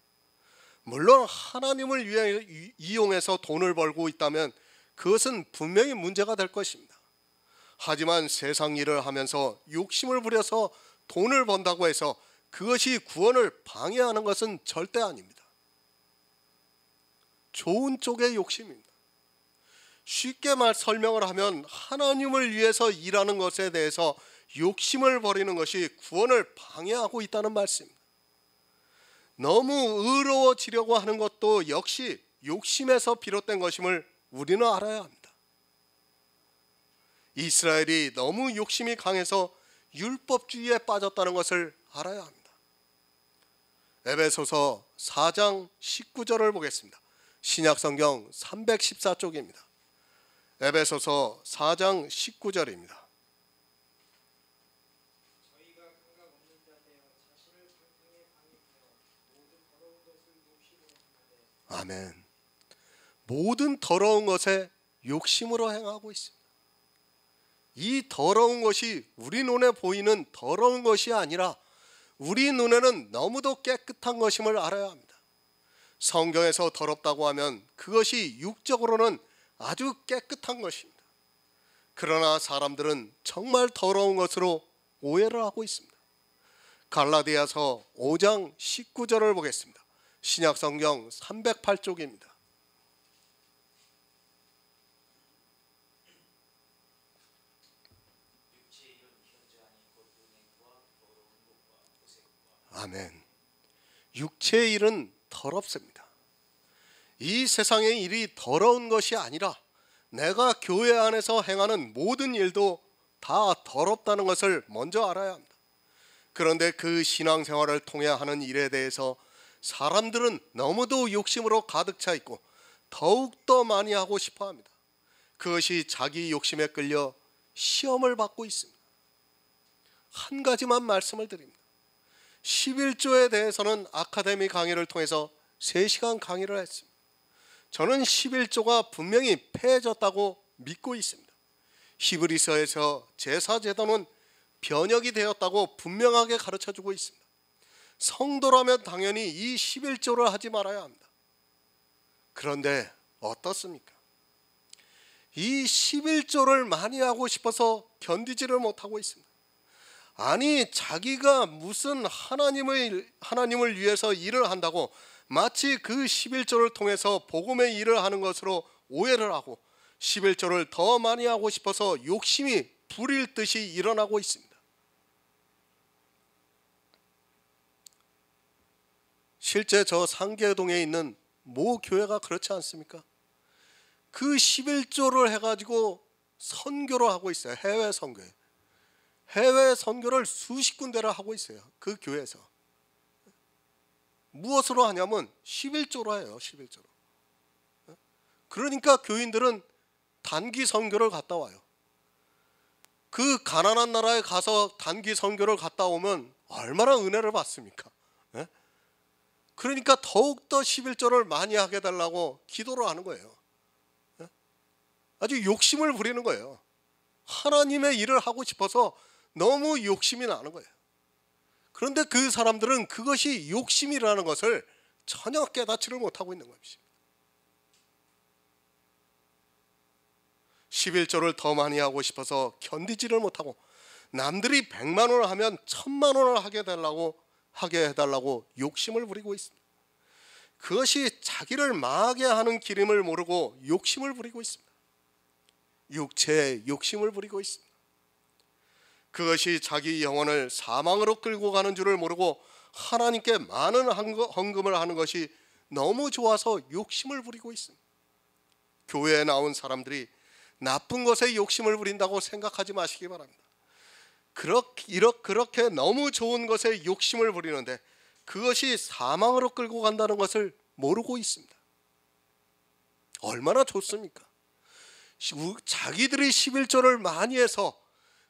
물론 하나님을 위해 이용해서 돈을 벌고 있다면 그것은 분명히 문제가 될 것입니다. 하지만 세상 일을 하면서 욕심을 부려서 돈을 번다고 해서 그것이 구원을 방해하는 것은 절대 아닙니다. 좋은 쪽의 욕심입니다. 쉽게 설명을 하면 하나님을 위해서 일하는 것에 대해서 욕심을 버리는 것이 구원을 방해하고 있다는 말씀입니다. 너무 의로워지려고 하는 것도 역시 욕심에서 비롯된 것임을 우리는 알아야 합니다. 이스라엘이 너무 욕심이 강해서 율법주의에 빠졌다는 것을 알아야 합니다. 에베소서 4장 19절을 보겠습니다. 신약성경 314쪽입니다. 에베소서 4장 19절입니다. 아멘. 모든 더러운 것에 욕심으로 행하고 있습니다. 이 더러운 것이 우리 눈에 보이는 더러운 것이 아니라 우리 눈에는 너무도 깨끗한 것임을 알아야 합니다. 성경에서 더럽다고 하면 그것이 육적으로는 아주 깨끗한 것입니다. 그러나 사람들은 정말 더러운 것으로 오해를 하고 있습니다. 갈라디아서 5장 19절을 보겠습니다. 신약성경 308쪽입니다. 아멘. 육체의 일은 더럽습니다. 이 세상의 일이 더러운 것이 아니라 내가 교회 안에서 행하는 모든 일도 다 더럽다는 것을 먼저 알아야 합니다. 그런데 그 신앙생활을 통해 하는 일에 대해서 사람들은 너무도 욕심으로 가득 차 있고 더욱더 많이 하고 싶어 합니다. 그것이 자기 욕심에 끌려 시험을 받고 있습니다. 한 가지만 말씀을 드립니다. 11조에 대해서는 아카데미 강의를 통해서 3시간 강의를 했습니다. 저는 11조가 분명히 폐해졌다고 믿고 있습니다. 히브리서에서 제사제도는 변혁이 되었다고 분명하게 가르쳐주고 있습니다. 성도라면 당연히 이 11조를 하지 말아야 합니다. 그런데 어떻습니까? 이 11조를 많이 하고 싶어서 견디지를 못하고 있습니다. 아니, 자기가 무슨 하나님을 위해서 일을 한다고 마치 그 11조를 통해서 복음의 일을 하는 것으로 오해를 하고 11조를 더 많이 하고 싶어서 욕심이 불일 듯이 일어나고 있습니다. 실제 저 상계동에 있는 모 교회가 그렇지 않습니까? 그 11조를 해가지고 선교를 하고 있어요. 해외 선교에. 해외 선교를 수십 군데를 하고 있어요. 그 교회에서. 무엇으로 하냐면 11조로 해요. 11조로. 그러니까 교인들은 단기 선교를 갔다 와요. 그 가난한 나라에 가서 단기 선교를 갔다 오면 얼마나 은혜를 받습니까? 그러니까 더욱더 11조를 많이 하게 해달라고 기도를 하는 거예요. 아주 욕심을 부리는 거예요. 하나님의 일을 하고 싶어서 너무 욕심이 나는 거예요. 그런데 그 사람들은 그것이 욕심이라는 것을 전혀 깨닫지를 못하고 있는 것입니다. 11조를 더 많이 하고 싶어서 견디지를 못하고 남들이 100만 원을 하면 1000만 원을 하게 해달라고 욕심을 부리고 있습니다. 그것이 자기를 망하게 하는 길임을 모르고 욕심을 부리고 있습니다. 육체의 욕심을 부리고 있습니다. 그것이 자기 영혼을 사망으로 끌고 가는 줄을 모르고 하나님께 많은 헌금을 하는 것이 너무 좋아서 욕심을 부리고 있습니다. 교회에 나온 사람들이 나쁜 것에 욕심을 부린다고 생각하지 마시기 바랍니다. 그렇게 너무 좋은 것에 욕심을 부리는데 그것이 사망으로 끌고 간다는 것을 모르고 있습니다. 얼마나 좋습니까? 자기들이 11조를 많이 해서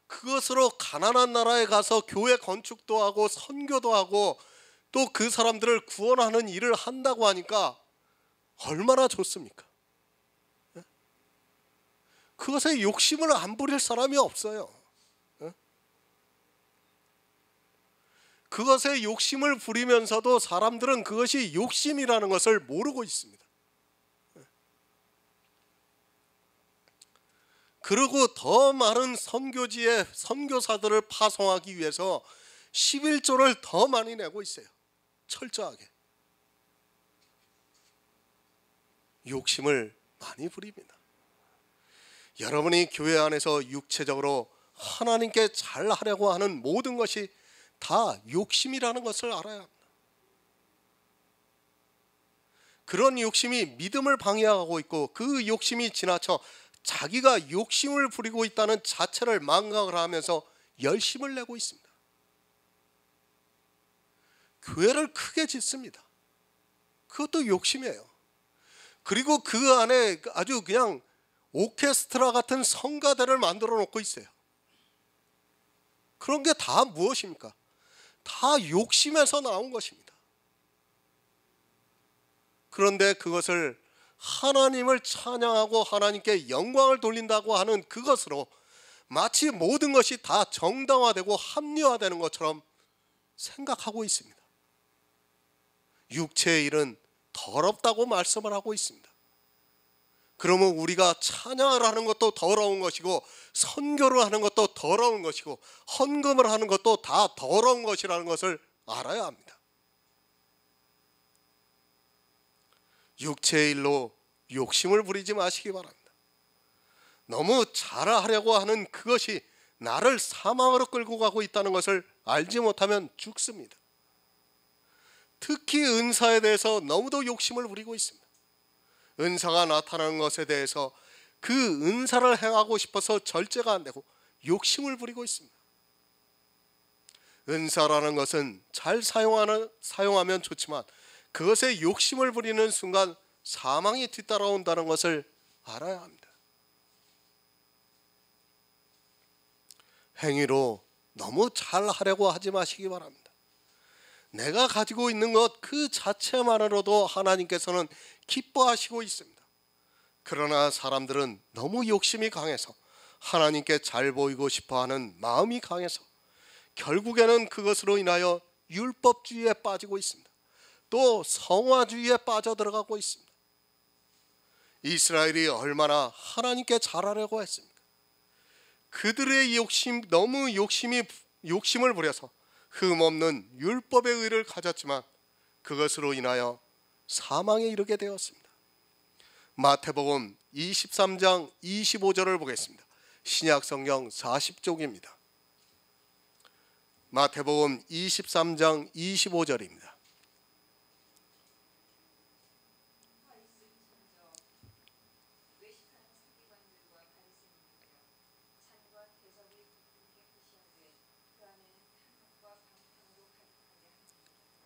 그것으로 가난한 나라에 가서 교회 건축도 하고 선교도 하고 또 그 사람들을 구원하는 일을 한다고 하니까 얼마나 좋습니까? 그것에 욕심을 안 부릴 사람이 없어요. 그것에 욕심을 부리면서도 사람들은 그것이 욕심이라는 것을 모르고 있습니다. 그리고 더 많은 선교지에 선교사들을 파송하기 위해서 11조를 더 많이 내고 있어요. 철저하게. 욕심을 많이 부립니다. 여러분이 교회 안에서 육체적으로 하나님께 잘하려고 하는 모든 것이 다 욕심이라는 것을 알아야 합니다. 그런 욕심이 믿음을 방해하고 있고 그 욕심이 지나쳐 자기가 욕심을 부리고 있다는 자체를 망각을 하면서 열심을 내고 있습니다. 교회를 크게 짓습니다. 그것도 욕심이에요. 그리고 그 안에 아주 그냥 오케스트라 같은 성가대를 만들어 놓고 있어요. 그런 게 다 무엇입니까? 다 욕심에서 나온 것입니다. 그런데 그것을 하나님을 찬양하고 하나님께 영광을 돌린다고 하는 그것으로 마치 모든 것이 다 정당화되고 합리화되는 것처럼 생각하고 있습니다. 육체의 일은 더럽다고 말씀을 하고 있습니다. 그러면 우리가 찬양을 하는 것도 더러운 것이고 선교를 하는 것도 더러운 것이고 헌금을 하는 것도 다 더러운 것이라는 것을 알아야 합니다. 육체의 일로 욕심을 부리지 마시기 바랍니다. 너무 잘하려고 하는 그것이 나를 사망으로 끌고 가고 있다는 것을 알지 못하면 죽습니다. 특히 은사에 대해서 너무도 욕심을 부리고 있습니다. 은사가 나타나는 것에 대해서 그 은사를 행하고 싶어서 절제가 안 되고 욕심을 부리고 있습니다. 은사라는 것은 잘 사용하면 좋지만 그것에 욕심을 부리는 순간 사망이 뒤따라온다는 것을 알아야 합니다. 행위로 너무 잘하려고 하지 마시기 바랍니다. 내가 가지고 있는 것 그 자체만으로도 하나님께서는 기뻐하시고 있습니다. 그러나 사람들은 너무 욕심이 강해서 하나님께 잘 보이고 싶어하는 마음이 강해서 결국에는 그것으로 인하여 율법주의에 빠지고 있습니다. 또 성화주의에 빠져들어가고 있습니다. 이스라엘이 얼마나 하나님께 잘하려고 했습니까? 그들의 너무 욕심을 부려서 흠없는 율법의 의를 가졌지만 그것으로 인하여 사망에 이르게 되었습니다. 마태복음 23장 25절을 보겠습니다. 신약성경 40쪽입니다. 마태복음 23장 25절입니다.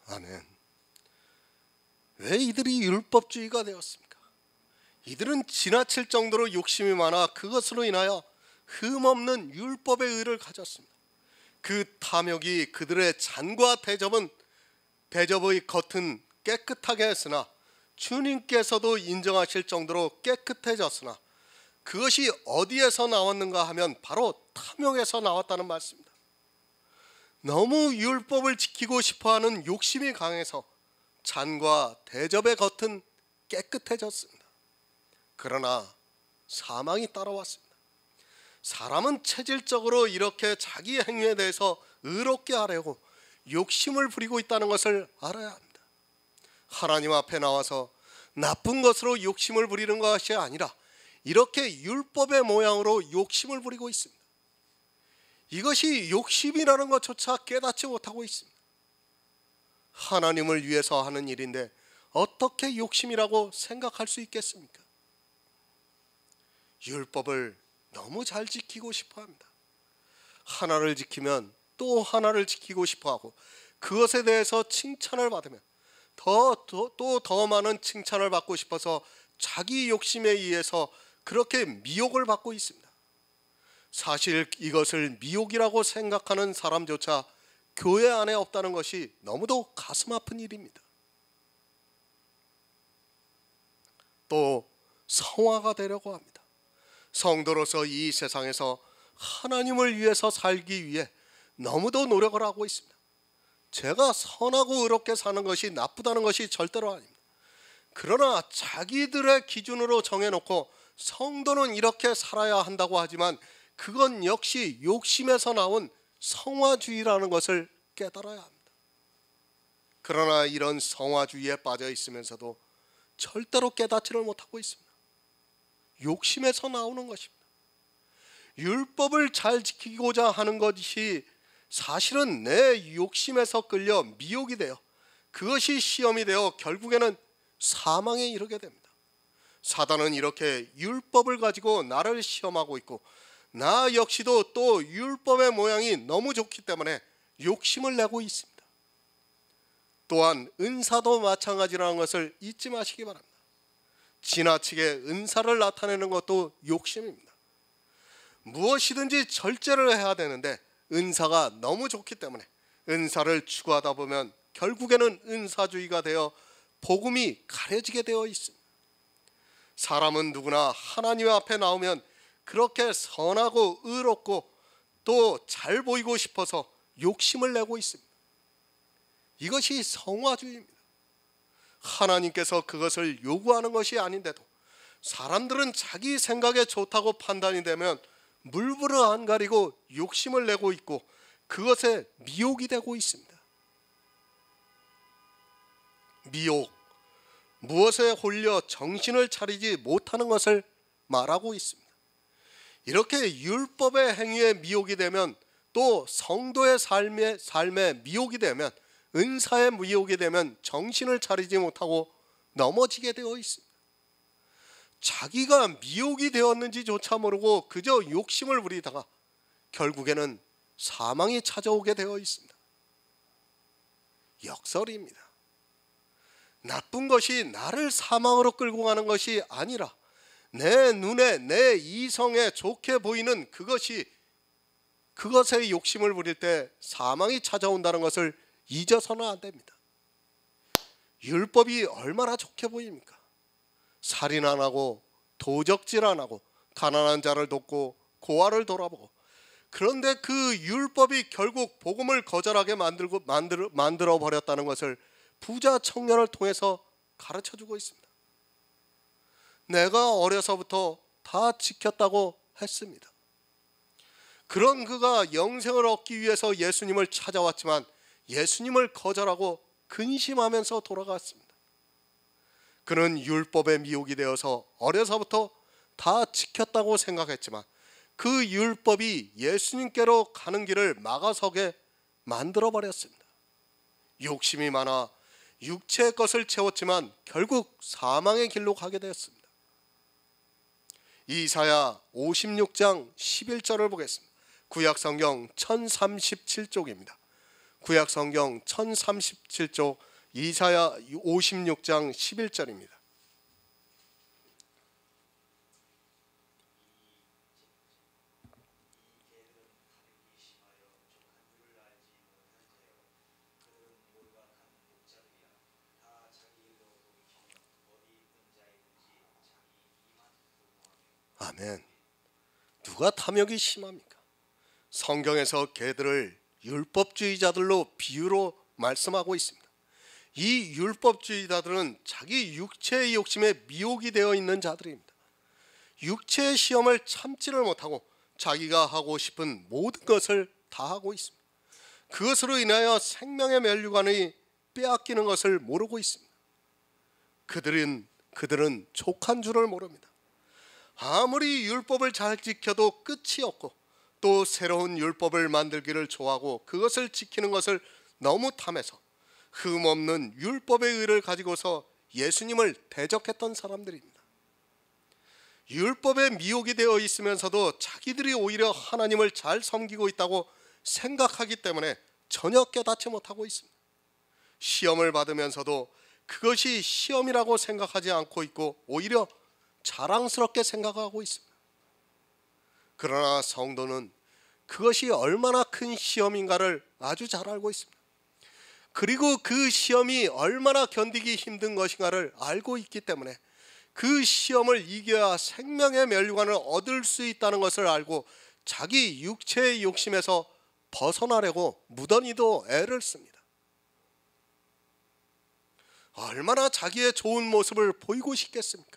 아멘. 왜 이들이 율법주의가 되었습니까? 이들은 지나칠 정도로 욕심이 많아 그것으로 인하여 흠없는 율법의 의를 가졌습니다. 그 탐욕이 그들의 잔과 대접의 겉은 깨끗하게 했으나 주님께서도 인정하실 정도로 깨끗해졌으나 그것이 어디에서 나왔는가 하면 바로 탐욕에서 나왔다는 말씀입니다. 너무 율법을 지키고 싶어하는 욕심이 강해서 잔과 대접의 겉은 깨끗해졌습니다. 그러나 사망이 따라왔습니다. 사람은 체질적으로 이렇게 자기 행위에 대해서 의롭게 하려고 욕심을 부리고 있다는 것을 알아야 합니다. 하나님 앞에 나와서 나쁜 것으로 욕심을 부리는 것이 아니라 이렇게 율법의 모양으로 욕심을 부리고 있습니다. 이것이 욕심이라는 것조차 깨닫지 못하고 있습니다. 하나님을 위해서 하는 일인데 어떻게 욕심이라고 생각할 수 있겠습니까? 율법을 너무 잘 지키고 싶어 합니다. 하나를 지키면 또 하나를 지키고 싶어 하고 그것에 대해서 칭찬을 받으면 더 많은 칭찬을 받고 싶어서 자기 욕심에 의해서 그렇게 미혹을 받고 있습니다. 사실 이것을 미혹이라고 생각하는 사람조차 교회 안에 없다는 것이 너무도 가슴 아픈 일입니다. 또 성화가 되려고 합니다. 성도로서 이 세상에서 하나님을 위해서 살기 위해 너무도 노력을 하고 있습니다. 제가 선하고 의롭게 사는 것이 나쁘다는 것이 절대로 아닙니다. 그러나 자기들의 기준으로 정해놓고 성도는 이렇게 살아야 한다고 하지만 그건 역시 욕심에서 나온 성화주의라는 것을 깨달아야 합니다. 그러나 이런 성화주의에 빠져 있으면서도 절대로 깨닫지를 못하고 있습니다. 욕심에서 나오는 것입니다. 율법을 잘 지키고자 하는 것이 사실은 내 욕심에서 끌려 미혹이 되어 그것이 시험이 되어 결국에는 사망에 이르게 됩니다. 사단은 이렇게 율법을 가지고 나를 시험하고 있고, 나 역시도 또 율법의 모양이 너무 좋기 때문에 욕심을 내고 있습니다. 또한 은사도 마찬가지라는 것을 잊지 마시기 바랍니다. 지나치게 은사를 나타내는 것도 욕심입니다. 무엇이든지 절제를 해야 되는데 은사가 너무 좋기 때문에 은사를 추구하다 보면 결국에는 은사주의가 되어 복음이 가려지게 되어 있습니다. 사람은 누구나 하나님 앞에 나오면 그렇게 선하고 의롭고 또 잘 보이고 싶어서 욕심을 내고 있습니다. 이것이 성화주의입니다. 하나님께서 그것을 요구하는 것이 아닌데도 사람들은 자기 생각에 좋다고 판단이 되면 물불을 안 가리고 욕심을 내고 있고 그것에 미혹이 되고 있습니다. 미혹, 무엇에 홀려 정신을 차리지 못하는 것을 말하고 있습니다. 이렇게 율법의 행위에 미혹이 되면, 또 성도의 삶에 미혹이 되면, 은사에 미혹이 되면 정신을 차리지 못하고 넘어지게 되어 있습니다. 자기가 미혹이 되었는지조차 모르고 그저 욕심을 부리다가 결국에는 사망이 찾아오게 되어 있습니다. 역설입니다. 나쁜 것이 나를 사망으로 끌고 가는 것이 아니라 내 눈에, 내 이성에 좋게 보이는 그것에 욕심을 부릴 때 사망이 찾아온다는 것을 잊어서는 안 됩니다. 율법이 얼마나 좋게 보입니까? 살인 안 하고, 도적질 안 하고, 가난한 자를 돕고, 고아를 돌아보고. 그런데 그 율법이 결국 복음을 거절하게 만들어 버렸다는 것을 부자 청년을 통해서 가르쳐주고 있습니다. 내가 어려서부터 다 지켰다고 했습니다. 그런 그가 영생을 얻기 위해서 예수님을 찾아왔지만 예수님을 거절하고 근심하면서 돌아갔습니다. 그는 율법에 미혹이 되어서 어려서부터 다 지켰다고 생각했지만 그 율법이 예수님께로 가는 길을 막아서게 만들어버렸습니다. 욕심이 많아 육체의 것을 채웠지만 결국 사망의 길로 가게 되었습니다. 이사야 56장 11절을 보겠습니다. 구약성경 1037쪽입니다. 구약성경 1037쪽 이사야 56장 11절입니다. 아멘. 누가 탐욕이 심합니까? 성경에서 개들을 율법주의자들로 비유로 말씀하고 있습니다. 이 율법주의자들은 자기 육체의 욕심에 미혹이 되어 있는 자들입니다. 육체의 시험을 참지를 못하고 자기가 하고 싶은 모든 것을 다 하고 있습니다. 그것으로 인하여 생명의 면류관이 빼앗기는 것을 모르고 있습니다. 그들은 족한 줄을 모릅니다. 아무리 율법을 잘 지켜도 끝이 없고 또 새로운 율법을 만들기를 좋아하고 그것을 지키는 것을 너무 탐해서 흠없는 율법의 의를 가지고서 예수님을 대적했던 사람들입니다. 율법에 미혹이 되어 있으면서도 자기들이 오히려 하나님을 잘 섬기고 있다고 생각하기 때문에 전혀 깨닫지 못하고 있습니다. 시험을 받으면서도 그것이 시험이라고 생각하지 않고 있고 오히려 자랑스럽게 생각하고 있습니다. 그러나 성도는 그것이 얼마나 큰 시험인가를 아주 잘 알고 있습니다. 그리고 그 시험이 얼마나 견디기 힘든 것인가를 알고 있기 때문에 그 시험을 이겨야 생명의 면류관을 얻을 수 있다는 것을 알고 자기 육체의 욕심에서 벗어나려고 무던히도 애를 씁니다. 얼마나 자기의 좋은 모습을 보이고 싶겠습니까?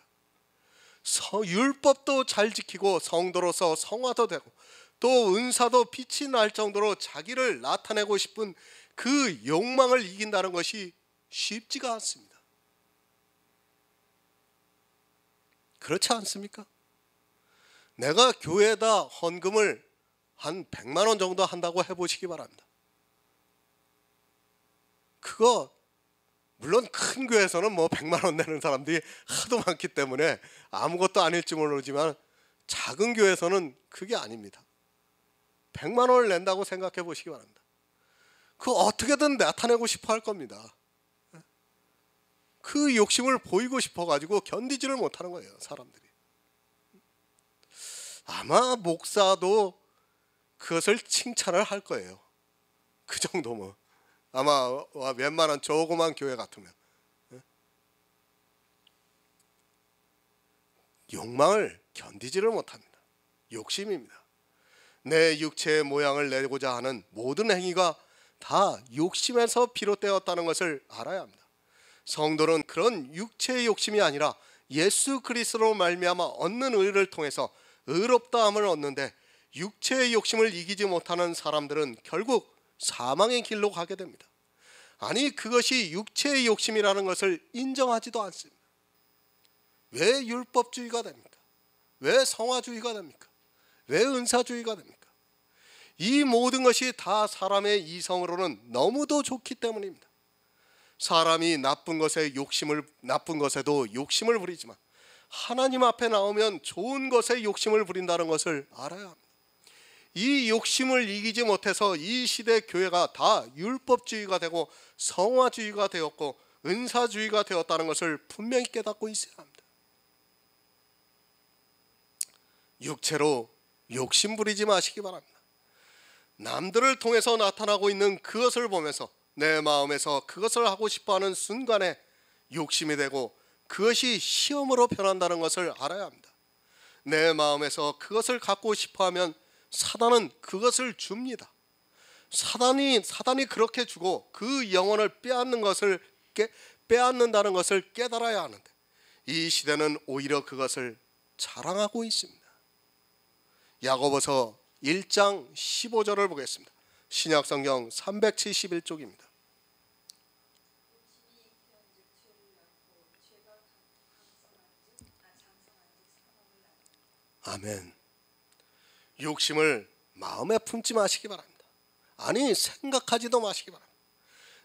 율법도 잘 지키고 성도로서 성화도 되고 또 은사도 빛이 날 정도로 자기를 나타내고 싶은 그 욕망을 이긴다는 것이 쉽지가 않습니다. 그렇지 않습니까? 내가 교회에다 헌금을 한 100만 원 정도 한다고 해보시기 바랍니다. 그거 물론 큰 교회에서는 뭐 100만 원 내는 사람들이 하도 많기 때문에 아무것도 아닐지 모르지만 작은 교회에서는 그게 아닙니다. 100만 원을 낸다고 생각해 보시기 바랍니다. 그거 어떻게든 나타내고 싶어 할 겁니다. 그 욕심을 보이고 싶어 가지고 견디지를 못하는 거예요, 사람들이. 아마 목사도 그것을 칭찬을 할 거예요. 그 정도면 아마 웬만한 조그만 교회 같으면. 욕망을 견디지를 못합니다. 욕심입니다. 내 육체의 모양을 내고자 하는 모든 행위가 다 욕심에서 비롯되었다는 것을 알아야 합니다. 성도는 그런 육체의 욕심이 아니라 예수 그리스도로 말미암아 얻는 의를 통해서 의롭다함을 얻는데, 육체의 욕심을 이기지 못하는 사람들은 결국 사망의 길로 가게 됩니다. 아니, 그것이 육체의 욕심이라는 것을 인정하지도 않습니다. 왜 율법주의가 됩니까? 왜 성화주의가 됩니까? 왜 은사주의가 됩니까? 이 모든 것이 다 사람의 이성으로는 너무도 좋기 때문입니다. 사람이 나쁜 것에도 욕심을 부리지만 하나님 앞에 나오면 좋은 것에 욕심을 부린다는 것을 알아야 합니다. 이 욕심을 이기지 못해서 이 시대 교회가 다 율법주의가 되고 성화주의가 되었고 은사주의가 되었다는 것을 분명히 깨닫고 있어야 합니다. 육체로 욕심 부리지 마시기 바랍니다. 남들을 통해서 나타나고 있는 그것을 보면서 내 마음에서 그것을 하고 싶어하는 순간에 욕심이 되고 그것이 시험으로 변한다는 것을 알아야 합니다. 내 마음에서 그것을 갖고 싶어하면 사단은 그것을 줍니다. 사단이 그렇게 주고 그 영혼을 빼앗는다는 것을 깨달아야 하는데, 이 시대는 오히려 그것을 자랑하고 있습니다. 야고보서 1장 15절을 보겠습니다. 신약성경 371쪽입니다. 아멘. 욕심을 마음에 품지 마시기 바랍니다. 아니, 생각하지도 마시기 바랍니다.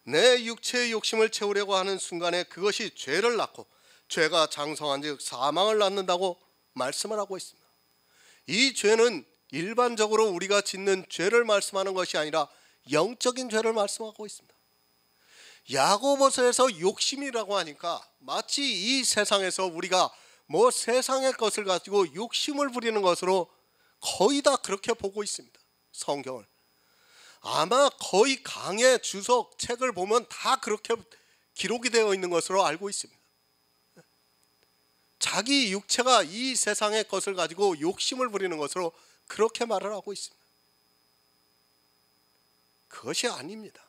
내 육체의 욕심을 채우려고 하는 순간에 그것이 죄를 낳고 죄가 장성한 즉 사망을 낳는다고 말씀을 하고 있습니다. 이 죄는 일반적으로 우리가 짓는 죄를 말씀하는 것이 아니라 영적인 죄를 말씀하고 있습니다. 야고보서에서 욕심이라고 하니까 마치 이 세상에서 우리가 뭐 세상의 것을 가지고 욕심을 부리는 것으로 거의 다 그렇게 보고 있습니다. 성경을 아마 거의 강의 주석 책을 보면 다 그렇게 기록이 되어 있는 것으로 알고 있습니다. 자기 육체가 이 세상의 것을 가지고 욕심을 부리는 것으로 그렇게 말을 하고 있습니다. 그것이 아닙니다.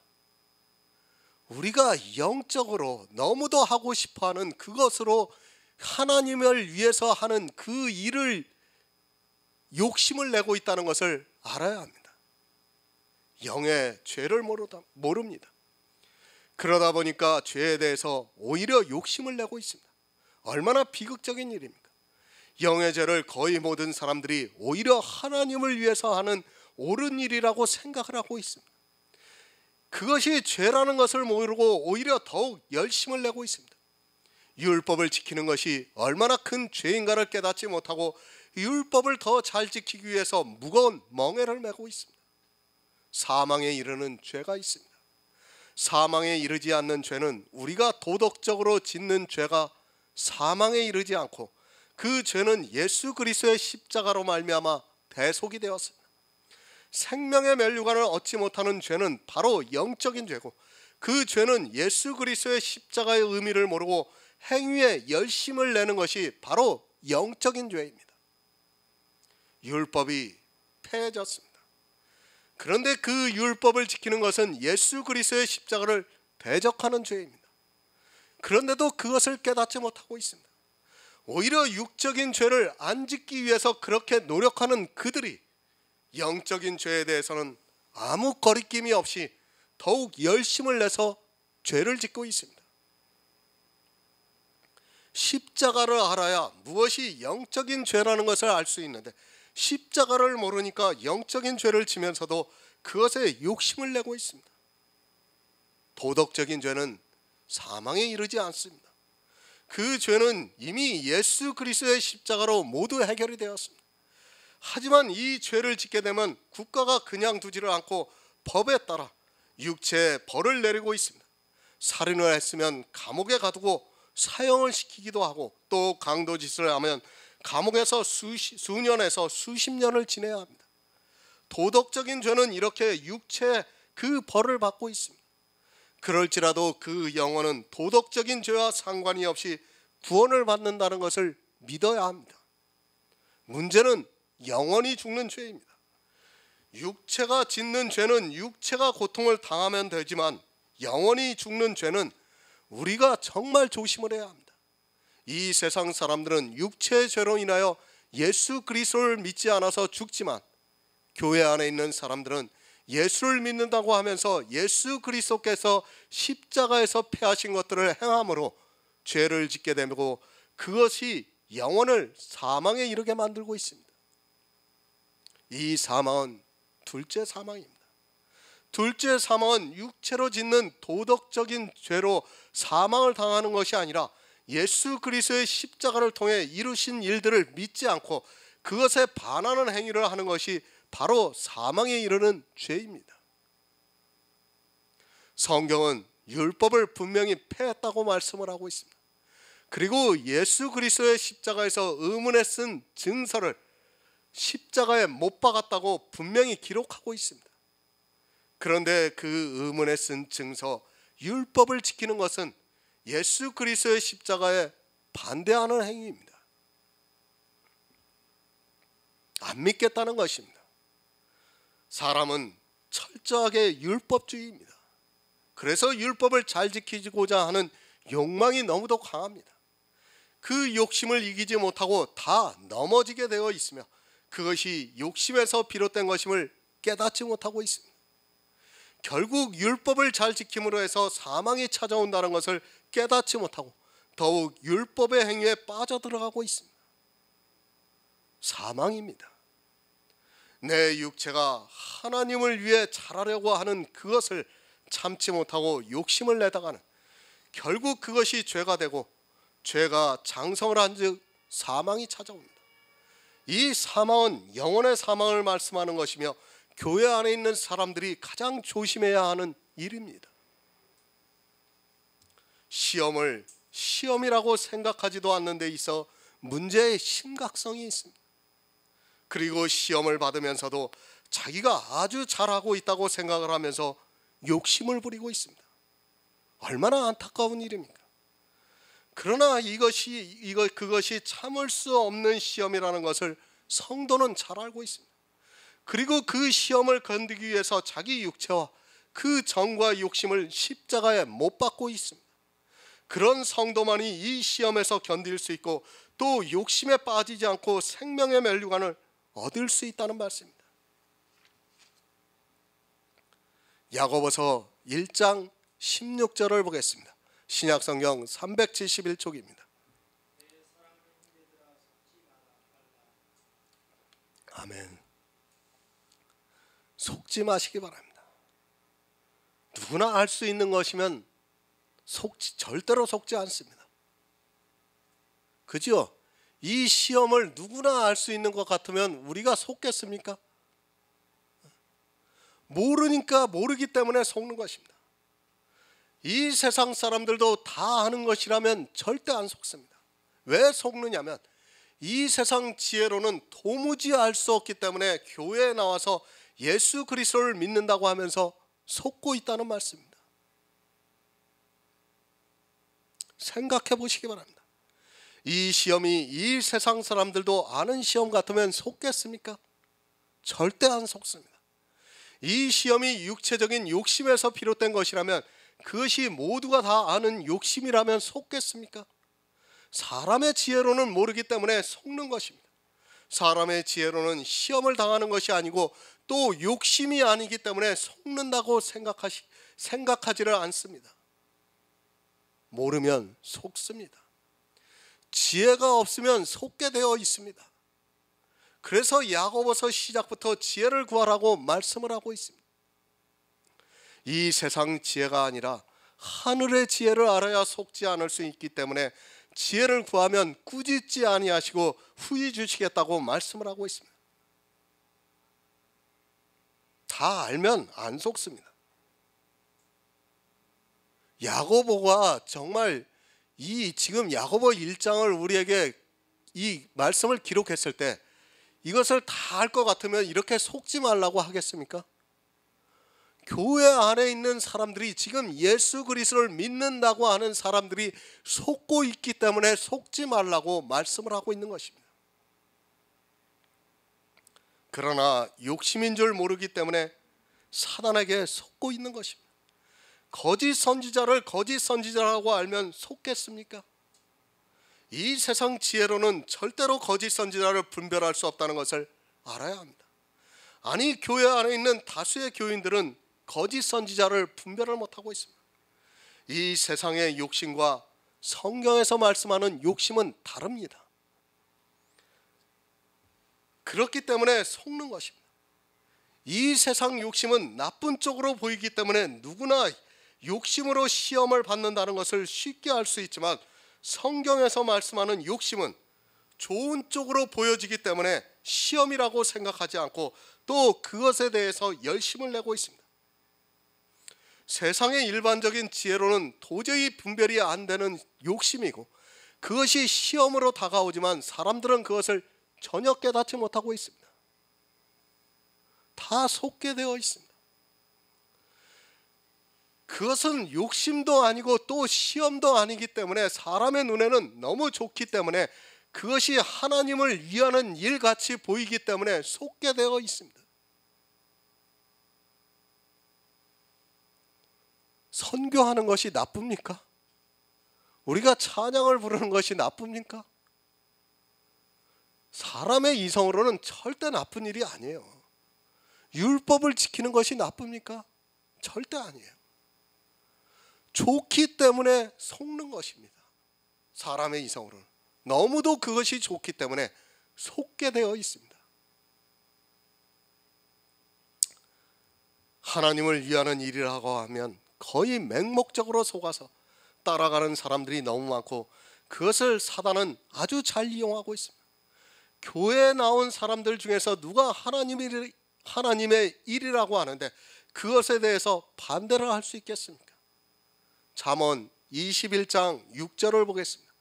우리가 영적으로 너무도 하고 싶어하는 그것으로 하나님을 위해서 하는 그 일을 욕심을 내고 있다는 것을 알아야 합니다. 영의 죄를 모릅니다. 그러다 보니까 죄에 대해서 오히려 욕심을 내고 있습니다. 얼마나 비극적인 일입니까? 영의 죄를 거의 모든 사람들이 오히려 하나님을 위해서 하는 옳은 일이라고 생각을 하고 있습니다. 그것이 죄라는 것을 모르고 오히려 더욱 열심을 내고 있습니다. 율법을 지키는 것이 얼마나 큰 죄인가를 깨닫지 못하고 율법을 더 잘 지키기 위해서 무거운 멍에를 메고 있습니다. 사망에 이르는 죄가 있습니다. 사망에 이르지 않는 죄는 우리가 도덕적으로 짓는 죄가 사망에 이르지 않고 그 죄는 예수 그리스도의 십자가로 말미암아 대속이 되었습니다. 생명의 면류관을 얻지 못하는 죄는 바로 영적인 죄고, 그 죄는 예수 그리스도의 십자가의 의미를 모르고 행위에 열심을 내는 것이 바로 영적인 죄입니다. 율법이 폐해졌습니다. 그런데 그 율법을 지키는 것은 예수 그리스도의 십자가를 대적하는 죄입니다. 그런데도 그것을 깨닫지 못하고 있습니다. 오히려 육적인 죄를 안 짓기 위해서 그렇게 노력하는 그들이 영적인 죄에 대해서는 아무 거리낌이 없이 더욱 열심을 내서 죄를 짓고 있습니다. 십자가를 알아야 무엇이 영적인 죄라는 것을 알 수 있는데, 십자가를 모르니까 영적인 죄를 지면서도 그것에 욕심을 내고 있습니다. 도덕적인 죄는 사망에 이르지 않습니다. 그 죄는 이미 예수 그리스도의 십자가로 모두 해결이 되었습니다. 하지만 이 죄를 짓게 되면 국가가 그냥 두지를 않고 법에 따라 육체에 벌을 내리고 있습니다. 살인을 했으면 감옥에 가두고 사형을 시키기도 하고, 또 강도짓을 하면 감옥에서 수년에서 수십 년을 지내야 합니다. 도덕적인 죄는 이렇게 육체의 그 벌을 받고 있습니다. 그럴지라도 그 영혼은 도덕적인 죄와 상관이 없이 구원을 받는다는 것을 믿어야 합니다. 문제는 영원히 죽는 죄입니다. 육체가 짓는 죄는 육체가 고통을 당하면 되지만, 영원히 죽는 죄는 우리가 정말 조심을 해야 합니다. 이 세상 사람들은 육체의 죄로 인하여 예수 그리스도를 믿지 않아서 죽지만, 교회 안에 있는 사람들은 예수를 믿는다고 하면서 예수 그리스도께서 십자가에서 패하신 것들을 행함으로 죄를 짓게 되고, 그것이 영혼을 사망에 이르게 만들고 있습니다. 이 사망은 둘째 사망입니다. 둘째 사망은 육체로 짓는 도덕적인 죄로 사망을 당하는 것이 아니라 예수 그리스도의 십자가를 통해 이루신 일들을 믿지 않고 그것에 반하는 행위를 하는 것이 바로 사망에 이르는 죄입니다. 성경은 율법을 분명히 폐했다고 말씀을 하고 있습니다. 그리고 예수 그리스도의 십자가에서 의문에 쓴 증서를 십자가에 못 박았다고 분명히 기록하고 있습니다. 그런데 그 의문에 쓴 증서, 율법을 지키는 것은 예수 그리스도의 십자가에 반대하는 행위입니다. 안 믿겠다는 것입니다. 사람은 철저하게 율법주의입니다. 그래서 율법을 잘 지키고자 하는 욕망이 너무도 강합니다. 그 욕심을 이기지 못하고 다 넘어지게 되어 있으며, 그것이 욕심에서 비롯된 것임을 깨닫지 못하고 있습니다. 결국 율법을 잘 지킴으로 해서 사망이 찾아온다는 것을 깨닫지 못하고 더욱 율법의 행위에 빠져들어가고 있습니다. 사망입니다. 내 육체가 하나님을 위해 잘하려고 하는 그것을 참지 못하고 욕심을 내다가는 결국 그것이 죄가 되고, 죄가 장성을 한즉 사망이 찾아옵니다. 이 사망은 영혼의 사망을 말씀하는 것이며, 교회 안에 있는 사람들이 가장 조심해야 하는 일입니다. 시험을 시험이라고 생각하지도 않는 데 있어 문제의 심각성이 있습니다. 그리고 시험을 받으면서도 자기가 아주 잘하고 있다고 생각을 하면서 욕심을 부리고 있습니다. 얼마나 안타까운 일입니까? 그러나 그것이 참을 수 없는 시험이라는 것을 성도는 잘 알고 있습니다. 그리고 그 시험을 견디기 위해서 자기 육체와 그 정과 욕심을 십자가에 못 박고 있습니다. 그런 성도만이 이 시험에서 견딜 수 있고, 또 욕심에 빠지지 않고 생명의 멸류관을 얻을 수 있다는 말씀입니다. 야고보서 1장 16절을 보겠습니다. 신약성경 371쪽입니다. 아멘. 속지 마시기 바랍니다. 누구나 알 수 있는 것이면 절대로 속지 않습니다. 그죠? 이 시험을 누구나 알 수 있는 것 같으면 우리가 속겠습니까? 모르니까 모르기 때문에 속는 것입니다. 이 세상 사람들도 다 아는 것이라면 절대 안 속습니다. 왜 속느냐면 이 세상 지혜로는 도무지 알 수 없기 때문에 교회에 나와서 예수 그리스도를 믿는다고 하면서 속고 있다는 말씀입니다. 생각해 보시기 바랍니다. 이 시험이 이 세상 사람들도 아는 시험 같으면 속겠습니까? 절대 안 속습니다. 이 시험이 육체적인 욕심에서 비롯된 것이라면, 그것이 모두가 다 아는 욕심이라면 속겠습니까? 사람의 지혜로는 모르기 때문에 속는 것입니다. 사람의 지혜로는 시험을 당하는 것이 아니고 또 욕심이 아니기 때문에 속는다고 생각하지를 않습니다. 모르면 속습니다. 지혜가 없으면 속게 되어 있습니다. 그래서 야고보서 시작부터 지혜를 구하라고 말씀을 하고 있습니다. 이 세상 지혜가 아니라 하늘의 지혜를 알아야 속지 않을 수 있기 때문에 지혜를 구하면 꾸짖지 아니하시고 후히 주시겠다고 말씀을 하고 있습니다. 다 알면 안 속습니다. 야고보가 정말 이 지금 야고보 1장을 우리에게 이 말씀을 기록했을 때 이것을 다 알 것 같으면 이렇게 속지 말라고 하겠습니까? 교회 안에 있는 사람들이 지금 예수 그리스도를 믿는다고 하는 사람들이 속고 있기 때문에 속지 말라고 말씀을 하고 있는 것입니다. 그러나 욕심인 줄 모르기 때문에 사단에게 속고 있는 것입니다. 거짓 선지자를 거짓 선지자라고 알면 속겠습니까? 이 세상 지혜로는 절대로 거짓 선지자를 분별할 수 없다는 것을 알아야 합니다. 아니, 교회 안에 있는 다수의 교인들은 거짓 선지자를 분별을 못하고 있습니다. 이 세상의 욕심과 성경에서 말씀하는 욕심은 다릅니다. 그렇기 때문에 속는 것입니다. 이 세상 욕심은 나쁜 쪽으로 보이기 때문에 누구나 욕심으로 시험을 받는다는 것을 쉽게 알 수 있지만 성경에서 말씀하는 욕심은 좋은 쪽으로 보여지기 때문에 시험이라고 생각하지 않고 또 그것에 대해서 열심을 내고 있습니다. 세상의 일반적인 지혜로는 도저히 분별이 안 되는 욕심이고 그것이 시험으로 다가오지만 사람들은 그것을 전혀 깨닫지 못하고 있습니다. 다 속게 되어 있습니다. 그것은 욕심도 아니고 또 시험도 아니기 때문에 사람의 눈에는 너무 좋기 때문에 그것이 하나님을 위하는 일같이 보이기 때문에 속게 되어 있습니다. 선교하는 것이 나쁩니까? 우리가 찬양을 부르는 것이 나쁩니까? 사람의 이성으로는 절대 나쁜 일이 아니에요. 율법을 지키는 것이 나쁩니까? 절대 아니에요. 좋기 때문에 속는 것입니다. 사람의 이성으로는 너무도 그것이 좋기 때문에 속게 되어 있습니다. 하나님을 위하는 일이라고 하면 거의 맹목적으로 속아서 따라가는 사람들이 너무 많고 그것을 사단은 아주 잘 이용하고 있습니다. 교회에 나온 사람들 중에서 누가 하나님의 일이라고 하는데 그것에 대해서 반대를 할 수 있겠습니까? 잠언 21장 6절을 보겠습니다.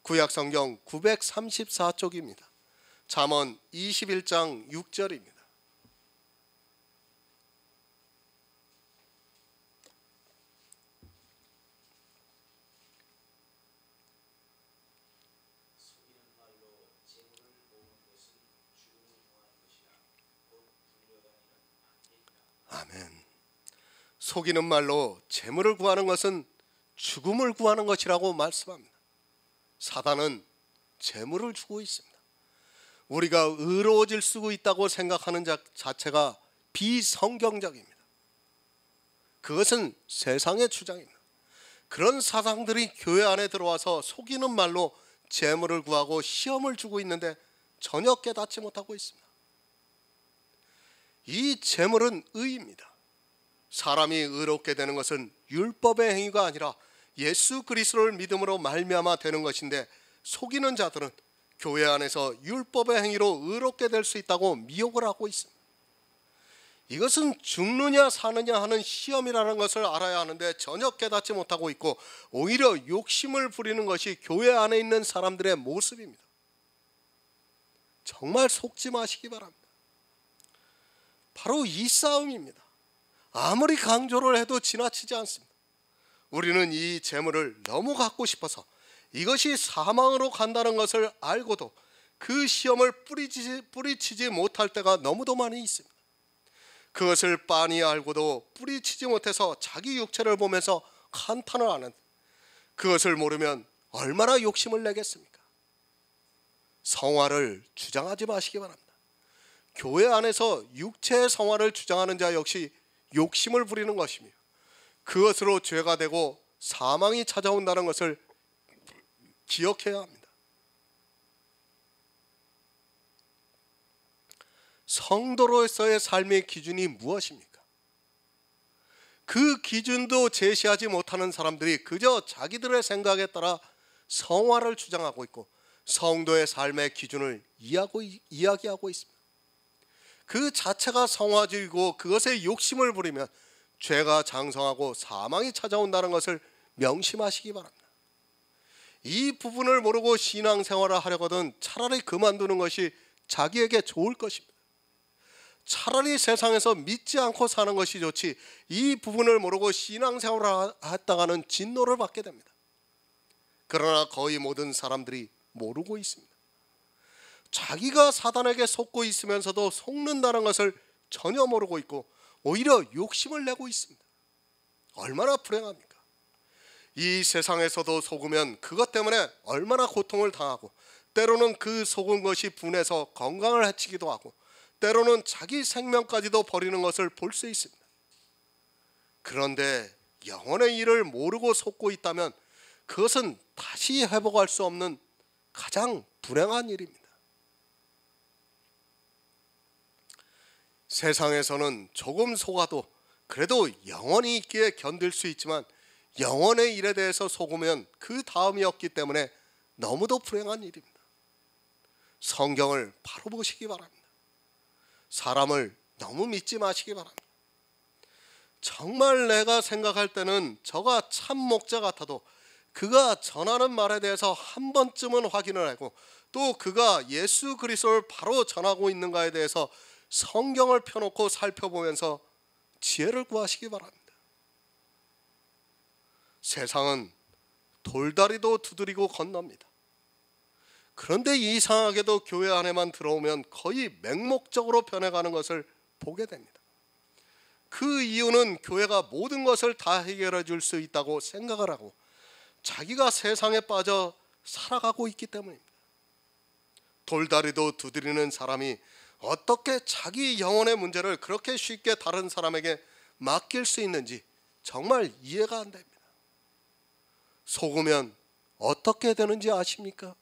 구약성경 934쪽입니다. 잠언 21장 6절입니다. 아멘. 속이는 말로 재물을 구하는 것은 죽음을 구하는 것이라고 말씀합니다. 사단은 재물을 주고 있습니다. 우리가 의로워질 수 있다고 생각하는 자체가 비성경적입니다. 그것은 세상의 주장입니다. 그런 사상들이 교회 안에 들어와서 속이는 말로 재물을 구하고 시험을 주고 있는데 전혀 깨닫지 못하고 있습니다. 이 재물은 의입니다. 사람이 의롭게 되는 것은 율법의 행위가 아니라 예수 그리스도를 믿음으로 말미암아 되는 것인데 속이는 자들은 교회 안에서 율법의 행위로 의롭게 될 수 있다고 미혹을 하고 있습니다. 이것은 죽느냐 사느냐 하는 시험이라는 것을 알아야 하는데 전혀 깨닫지 못하고 있고 오히려 욕심을 부리는 것이 교회 안에 있는 사람들의 모습입니다. 정말 속지 마시기 바랍니다. 바로 이 싸움입니다. 아무리 강조를 해도 지나치지 않습니다. 우리는 이 재물을 너무 갖고 싶어서 이것이 사망으로 간다는 것을 알고도 그 시험을 뿌리치지 못할 때가 너무도 많이 있습니다. 그것을 빤히 알고도 뿌리치지 못해서 자기 육체를 보면서 한탄을 하는, 그것을 모르면 얼마나 욕심을 내겠습니까? 성화를 주장하지 마시기 바랍니다. 교회 안에서 육체의 성화를 주장하는 자 역시 욕심을 부리는 것이며 그것으로 죄가 되고 사망이 찾아온다는 것을 기억해야 합니다. 성도로서의 삶의 기준이 무엇입니까? 그 기준도 제시하지 못하는 사람들이 그저 자기들의 생각에 따라 성화를 주장하고 있고 성도의 삶의 기준을 이야기하고 있습니다. 그 자체가 성화주의고 그것에 욕심을 부리면 죄가 장성하고 사망이 찾아온다는 것을 명심하시기 바랍니다. 이 부분을 모르고 신앙생활을 하려거든 차라리 그만두는 것이 자기에게 좋을 것입니다. 차라리 세상에서 믿지 않고 사는 것이 좋지 이 부분을 모르고 신앙생활을 했다가는 진노를 받게 됩니다. 그러나 거의 모든 사람들이 모르고 있습니다. 자기가 사단에게 속고 있으면서도 속는다는 것을 전혀 모르고 있고 오히려 욕심을 내고 있습니다. 얼마나 불행합니까? 이 세상에서도 속으면 그것 때문에 얼마나 고통을 당하고 때로는 그 속은 것이 분해서 건강을 해치기도 하고 때로는 자기 생명까지도 버리는 것을 볼 수 있습니다. 그런데 영혼의 일을 모르고 속고 있다면 그것은 다시 회복할 수 없는 가장 불행한 일입니다. 세상에서는 조금 속아도 그래도 영원히 있기에 견딜 수 있지만 영원의 일에 대해서 속으면 그 다음이 없기 때문에 너무도 불행한 일입니다. 성경을 바로 보시기 바랍니다. 사람을 너무 믿지 마시기 바랍니다. 정말 내가 생각할 때는 저가 참 목자 같아도 그가 전하는 말에 대해서 한 번쯤은 확인을 하고 또 그가 예수 그리스도를 바로 전하고 있는가에 대해서 성경을 펴놓고 살펴보면서 지혜를 구하시기 바랍니다. 세상은 돌다리도 두드리고 건넙니다. 그런데 이상하게도 교회 안에만 들어오면 거의 맹목적으로 변해가는 것을 보게 됩니다. 그 이유는 교회가 모든 것을 다 해결해 줄 수 있다고 생각을 하고 자기가 세상에 빠져 살아가고 있기 때문입니다. 돌다리도 두드리는 사람이 어떻게 자기 영혼의 문제를 그렇게 쉽게 다른 사람에게 맡길 수 있는지 정말 이해가 안 됩니다. 속으면 어떻게 되는지 아십니까?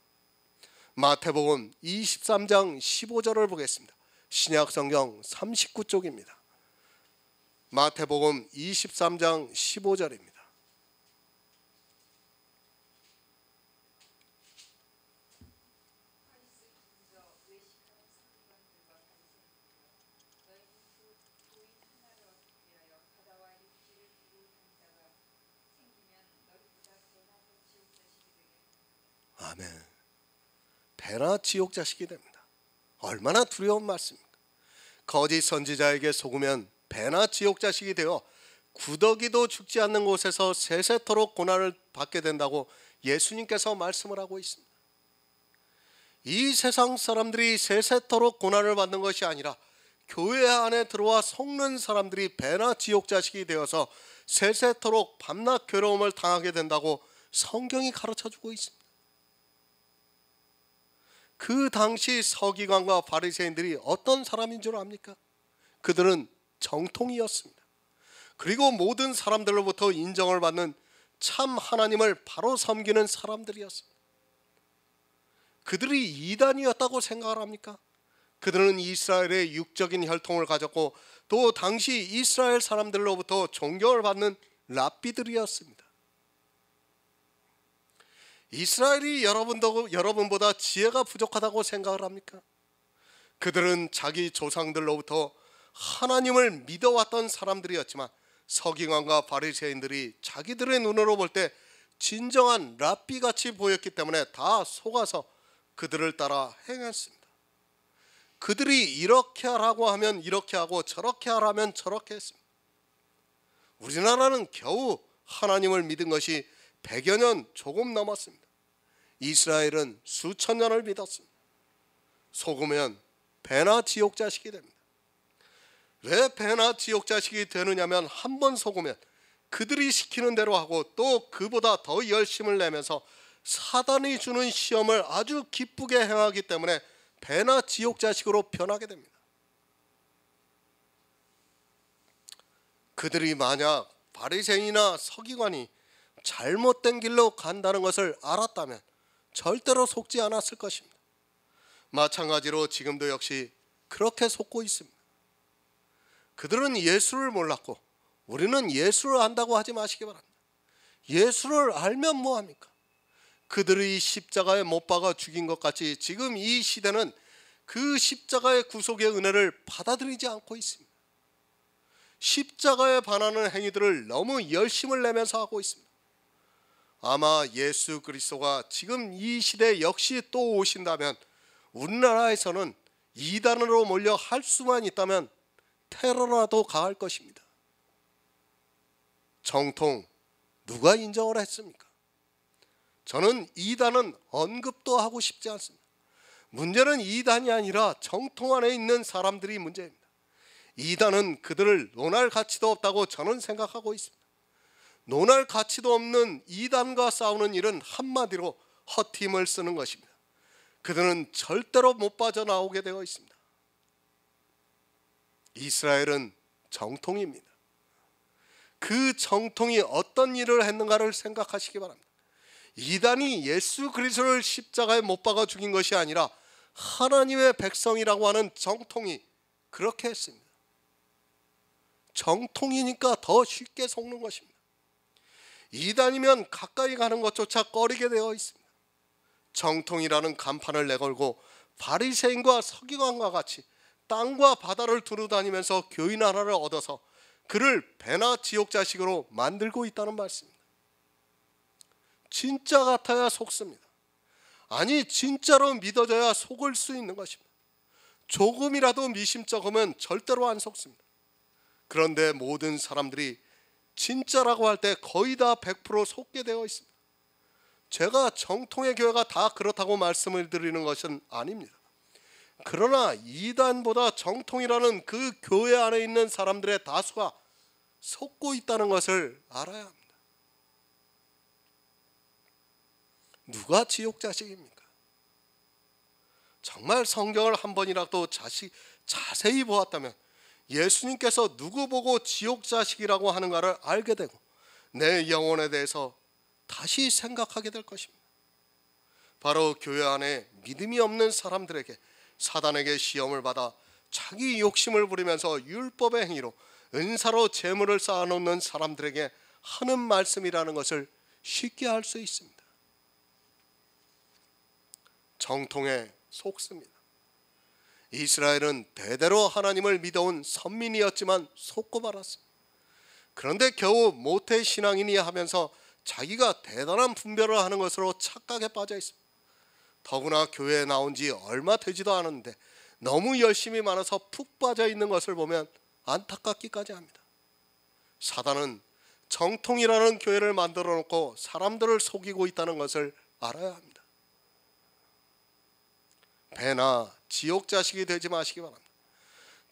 마태복음 23장 15절을 보겠습니다. 신약성경 39쪽입니다. 마태복음 23장 15절입니다. 아멘. 배나 지옥 자식이 됩니다. 얼마나 두려운 말씀입니까? 거짓 선지자에게 속으면 배나 지옥 자식이 되어 구더기도 죽지 않는 곳에서 세세토록 고난을 받게 된다고 예수님께서 말씀을 하고 있습니다. 이 세상 사람들이 세세토록 고난을 받는 것이 아니라 교회 안에 들어와 속는 사람들이 배나 지옥 자식이 되어서 세세토록 밤낮 괴로움을 당하게 된다고 성경이 가르쳐주고 있습니다. 그 당시 서기관과 바리새인들이 어떤 사람인 줄 압니까? 그들은 정통이었습니다. 그리고 모든 사람들로부터 인정을 받는 참 하나님을 바로 섬기는 사람들이었습니다. 그들이 이단이었다고 생각을 합니까? 그들은 이스라엘의 육적인 혈통을 가졌고 또 당시 이스라엘 사람들로부터 존경을 받는 랍비들이었습니다. 이스라엘이 여러분보다 지혜가 부족하다고 생각을 합니까? 그들은 자기 조상들로부터 하나님을 믿어왔던 사람들이었지만 서기관과 바리새인들이 자기들의 눈으로 볼 때 진정한 랍비같이 보였기 때문에 다 속아서 그들을 따라 행했습니다. 그들이 이렇게 하라고 하면 이렇게 하고 저렇게 하라면 저렇게 했습니다. 우리나라는 겨우 하나님을 믿은 것이 100여 년 조금 넘었습니다. 이스라엘은 수천 년을 믿었습니다. 속으면 배나 지옥 자식이 됩니다. 왜 배나 지옥 자식이 되느냐면 한 번 속으면 그들이 시키는 대로 하고 또 그보다 더 열심을 내면서 사단이 주는 시험을 아주 기쁘게 행하기 때문에 배나 지옥 자식으로 변하게 됩니다. 그들이 만약 바리새인이나 서기관이 잘못된 길로 간다는 것을 알았다면 절대로 속지 않았을 것입니다. 마찬가지로 지금도 역시 그렇게 속고 있습니다. 그들은 예수를 몰랐고 우리는 예수를 안다고 하지 마시기 바랍니다. 예수를 알면 뭐합니까? 그들이 십자가에 못 박아 죽인 것 같이 지금 이 시대는 그 십자가의 구속의 은혜를 받아들이지 않고 있습니다. 십자가에 반하는 행위들을 너무 열심을 내면서 하고 있습니다. 아마 예수 그리스도가 지금 이 시대 역시 또 오신다면 우리나라에서는 이단으로 몰려 할 수만 있다면 테러라도 가할 것입니다. 정통 누가 인정을 했습니까? 저는 이단은 언급도 하고 싶지 않습니다. 문제는 이단이 아니라 정통 안에 있는 사람들이 문제입니다. 이단은 그들을 논할 가치도 없다고 저는 생각하고 있습니다. 논할 가치도 없는 이단과 싸우는 일은 한마디로 헛힘을 쓰는 것입니다. 그들은 절대로 못 빠져나오게 되어 있습니다. 이스라엘은 정통입니다. 그 정통이 어떤 일을 했는가를 생각하시기 바랍니다. 이단이 예수 그리스도를 십자가에 못 박아 죽인 것이 아니라 하나님의 백성이라고 하는 정통이 그렇게 했습니다. 정통이니까 더 쉽게 속는 것입니다. 이단이면 가까이 가는 것조차 꺼리게 되어 있습니다. 정통이라는 간판을 내걸고 바리새인과 서기관과 같이 땅과 바다를 두루다니면서 교인 하나를 얻어서 그를 배나 지옥 자식으로 만들고 있다는 말씀입니다. 진짜 같아야 속습니다. 아니 진짜로 믿어져야 속을 수 있는 것입니다. 조금이라도 미심쩍으면 절대로 안 속습니다. 그런데 모든 사람들이 진짜라고 할 때 거의 다 100% 속게 되어 있습니다. 제가 정통의 교회가 다 그렇다고 말씀을 드리는 것은 아닙니다. 그러나 이단보다 정통이라는 그 교회 안에 있는 사람들의 다수가 속고 있다는 것을 알아야 합니다. 누가 지옥 자식입니까? 정말 성경을 한 번이라도 자세히 보았다면 예수님께서 누구 보고 지옥 자식이라고 하는가를 알게 되고 내 영혼에 대해서 다시 생각하게 될 것입니다. 바로 교회 안에 믿음이 없는 사람들에게 사단에게 시험을 받아 자기 욕심을 부리면서 율법의 행위로 은사로 재물을 쌓아놓는 사람들에게 하는 말씀이라는 것을 쉽게 알 수 있습니다. 정통에 속습니다. 이스라엘은 대대로 하나님을 믿어온 선민이었지만 속고 말았습니다. 그런데 겨우 모태 신앙인이 하면서 자기가 대단한 분별을 하는 것으로 착각에 빠져 있습니다. 더구나 교회에 나온 지 얼마 되지도 않았는데 너무 열심히 많아서 푹 빠져 있는 것을 보면 안타깝기까지 합니다. 사단은 정통이라는 교회를 만들어 놓고 사람들을 속이고 있다는 것을 알아야 합니다. 배나 지옥 자식이 되지 마시기 바랍니다.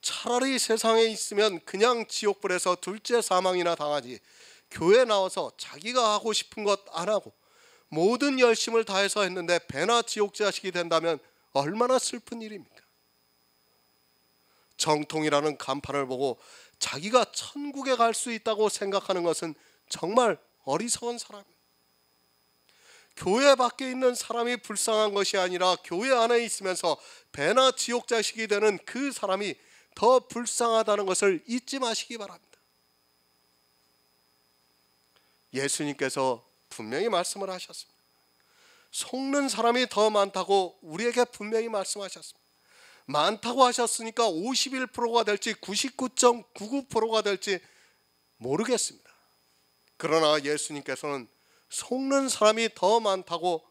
차라리 세상에 있으면 그냥 지옥불에서 둘째 사망이나 당하지 교회 나와서 자기가 하고 싶은 것 안 하고 모든 열심을 다해서 했는데 배나 지옥 자식이 된다면 얼마나 슬픈 일입니까? 정통이라는 간판을 보고 자기가 천국에 갈 수 있다고 생각하는 것은 정말 어리석은 사람입니다. 교회 밖에 있는 사람이 불쌍한 것이 아니라 교회 안에 있으면서 배나 지옥 자식이 되는 그 사람이 더 불쌍하다는 것을 잊지 마시기 바랍니다. 예수님께서 분명히 말씀을 하셨습니다. 속는 사람이 더 많다고 우리에게 분명히 말씀하셨습니다. 많다고 하셨으니까 51%가 될지 99.99%가 될지 모르겠습니다. 그러나 예수님께서는 속는 사람이 더 많다고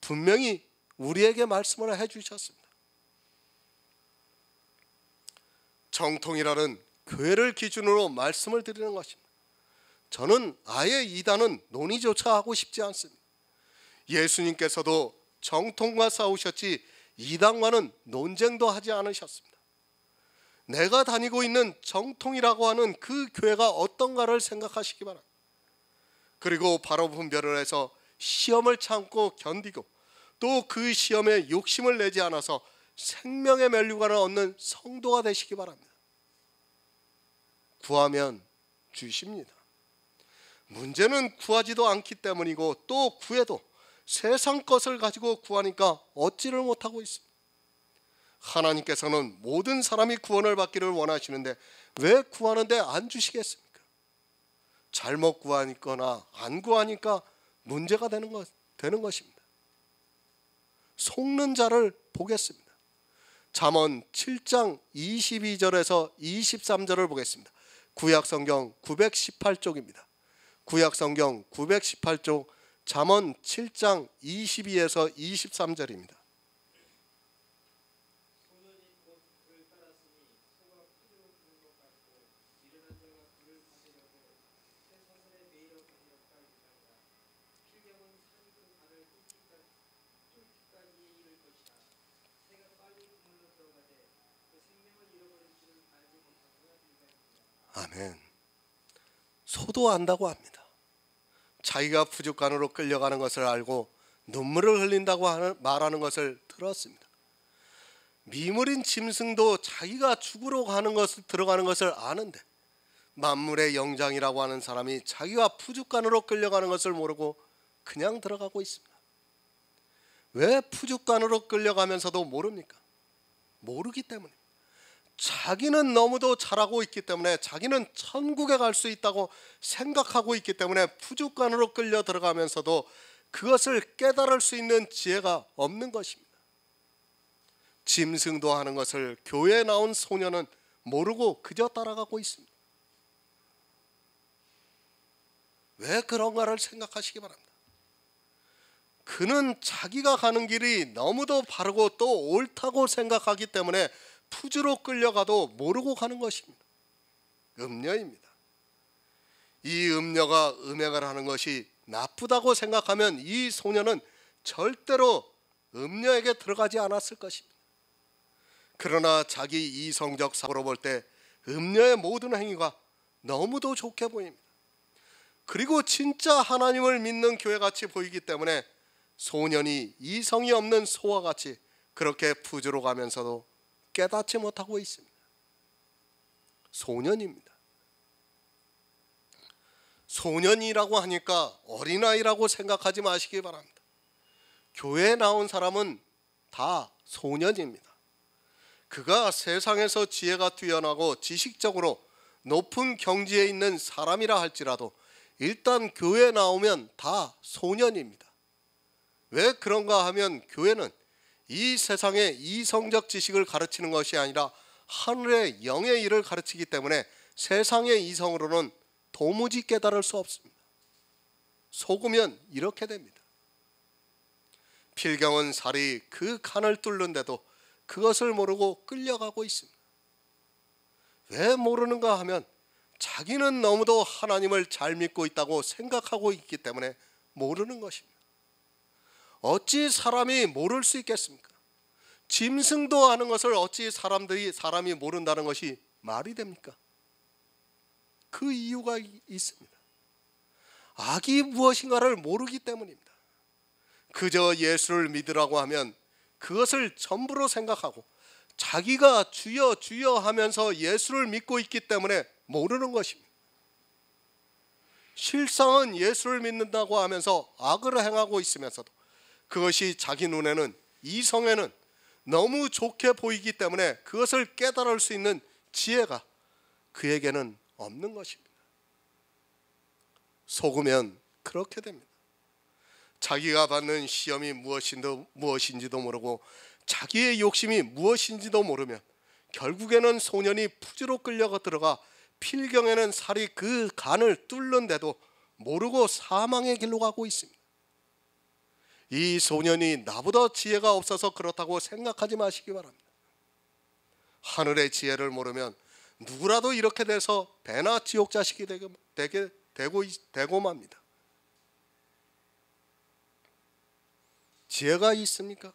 분명히 우리에게 말씀을 해주셨습니다. 정통이라는 교회를 기준으로 말씀을 드리는 것입니다. 저는 아예 이단은 논의조차 하고 싶지 않습니다. 예수님께서도 정통과 싸우셨지 이단과는 논쟁도 하지 않으셨습니다. 내가 다니고 있는 정통이라고 하는 그 교회가 어떤가를 생각하시기 바랍니다. 그리고 바로 분별을 해서 시험을 참고 견디고 또 그 시험에 욕심을 내지 않아서 생명의 면류관을 얻는 성도가 되시기 바랍니다. 구하면 주십니다. 문제는 구하지도 않기 때문이고 또 구해도 세상 것을 가지고 구하니까 얻지를 못하고 있습니다. 하나님께서는 모든 사람이 구원을 받기를 원하시는데 왜 구하는데 안 주시겠습니까? 잘못 구하니까 안 구하니까 문제가 되는 것입니다. 속는 자를 보겠습니다. 잠언 7장 22절에서 23절을 보겠습니다. 구약성경 918쪽입니다. 구약성경 918쪽 잠언 7장 22에서 23절입니다. 아멘. 소도 안다고 합니다. 자기가 부족간으로 끌려가는 것을 알고 눈물을 흘린다고 말하는 것을 들었습니다. 미물인 짐승도 자기가 죽으러 들어가는 것을 아는데 만물의 영장이라고 하는 사람이 자기가 푸죽간으로 끌려가는 것을 모르고 그냥 들어가고 있습니다. 왜 푸죽간으로 끌려가면서도 모릅니까? 모르기 때문입니다. 자기는 너무도 잘하고 있기 때문에, 자기는 천국에 갈 수 있다고 생각하고 있기 때문에 푸죽간으로 끌려 들어가면서도 그것을 깨달을 수 있는 지혜가 없는 것입니다. 짐승도 하는 것을 교회에 나온 소년은 모르고 그저 따라가고 있습니다. 왜 그런가를 생각하시기 바랍니다. 그는 자기가 가는 길이 너무도 바르고 또 옳다고 생각하기 때문에 푸주로 끌려가도 모르고 가는 것입니다. 음녀입니다. 이 음녀가 음행을 하는 것이 나쁘다고 생각하면 이 소년은 절대로 음녀에게 들어가지 않았을 것입니다. 그러나 자기 이성적 사고로 볼 때 음녀의 모든 행위가 너무도 좋게 보입니다. 그리고 진짜 하나님을 믿는 교회같이 보이기 때문에 소년이 이성이 없는 소와 같이 그렇게 푸주로 가면서도 깨닫지 못하고 있습니다. 소년입니다. 소년이라고 하니까 어린아이라고 생각하지 마시기 바랍니다. 교회에 나온 사람은 다 소년입니다. 그가 세상에서 지혜가 뛰어나고 지식적으로 높은 경지에 있는 사람이라 할지라도 일단 교회에 나오면 다 소년입니다. 왜 그런가 하면 교회는 이 세상의 이성적 지식을 가르치는 것이 아니라 하늘의 영의 일을 가르치기 때문에 세상의 이성으로는 도무지 깨달을 수 없습니다. 속으면 이렇게 됩니다. 필경은 살이 그 간을 뚫는데도 그것을 모르고 끌려가고 있습니다. 왜 모르는가 하면 자기는 너무도 하나님을 잘 믿고 있다고 생각하고 있기 때문에 모르는 것입니다. 어찌 사람이 모를 수 있겠습니까? 짐승도 아는 것을 어찌 사람이 모른다는 것이 말이 됩니까? 그 이유가 있습니다. 악이 무엇인가를 모르기 때문입니다. 그저 예수를 믿으라고 하면 그것을 전부로 생각하고 자기가 주여 주여 하면서 예수를 믿고 있기 때문에 모르는 것입니다. 실상은 예수를 믿는다고 하면서 악을 행하고 있으면서도 그것이 자기 눈에는, 이성에는 너무 좋게 보이기 때문에 그것을 깨달을 수 있는 지혜가 그에게는 없는 것입니다. 속으면 그렇게 됩니다. 자기가 받는 시험이 무엇인지도 모르고 자기의 욕심이 무엇인지도 모르면 결국에는 소년이 푸주로 끌려가 들어가 필경에는 살이 그 간을 뚫는데도 모르고 사망의 길로 가고 있습니다. 이 소년이 나보다 지혜가 없어서 그렇다고 생각하지 마시기 바랍니다. 하늘의 지혜를 모르면 누구라도 이렇게 돼서 배나 지옥 자식이 되고 맙니다. 지혜가 있습니까?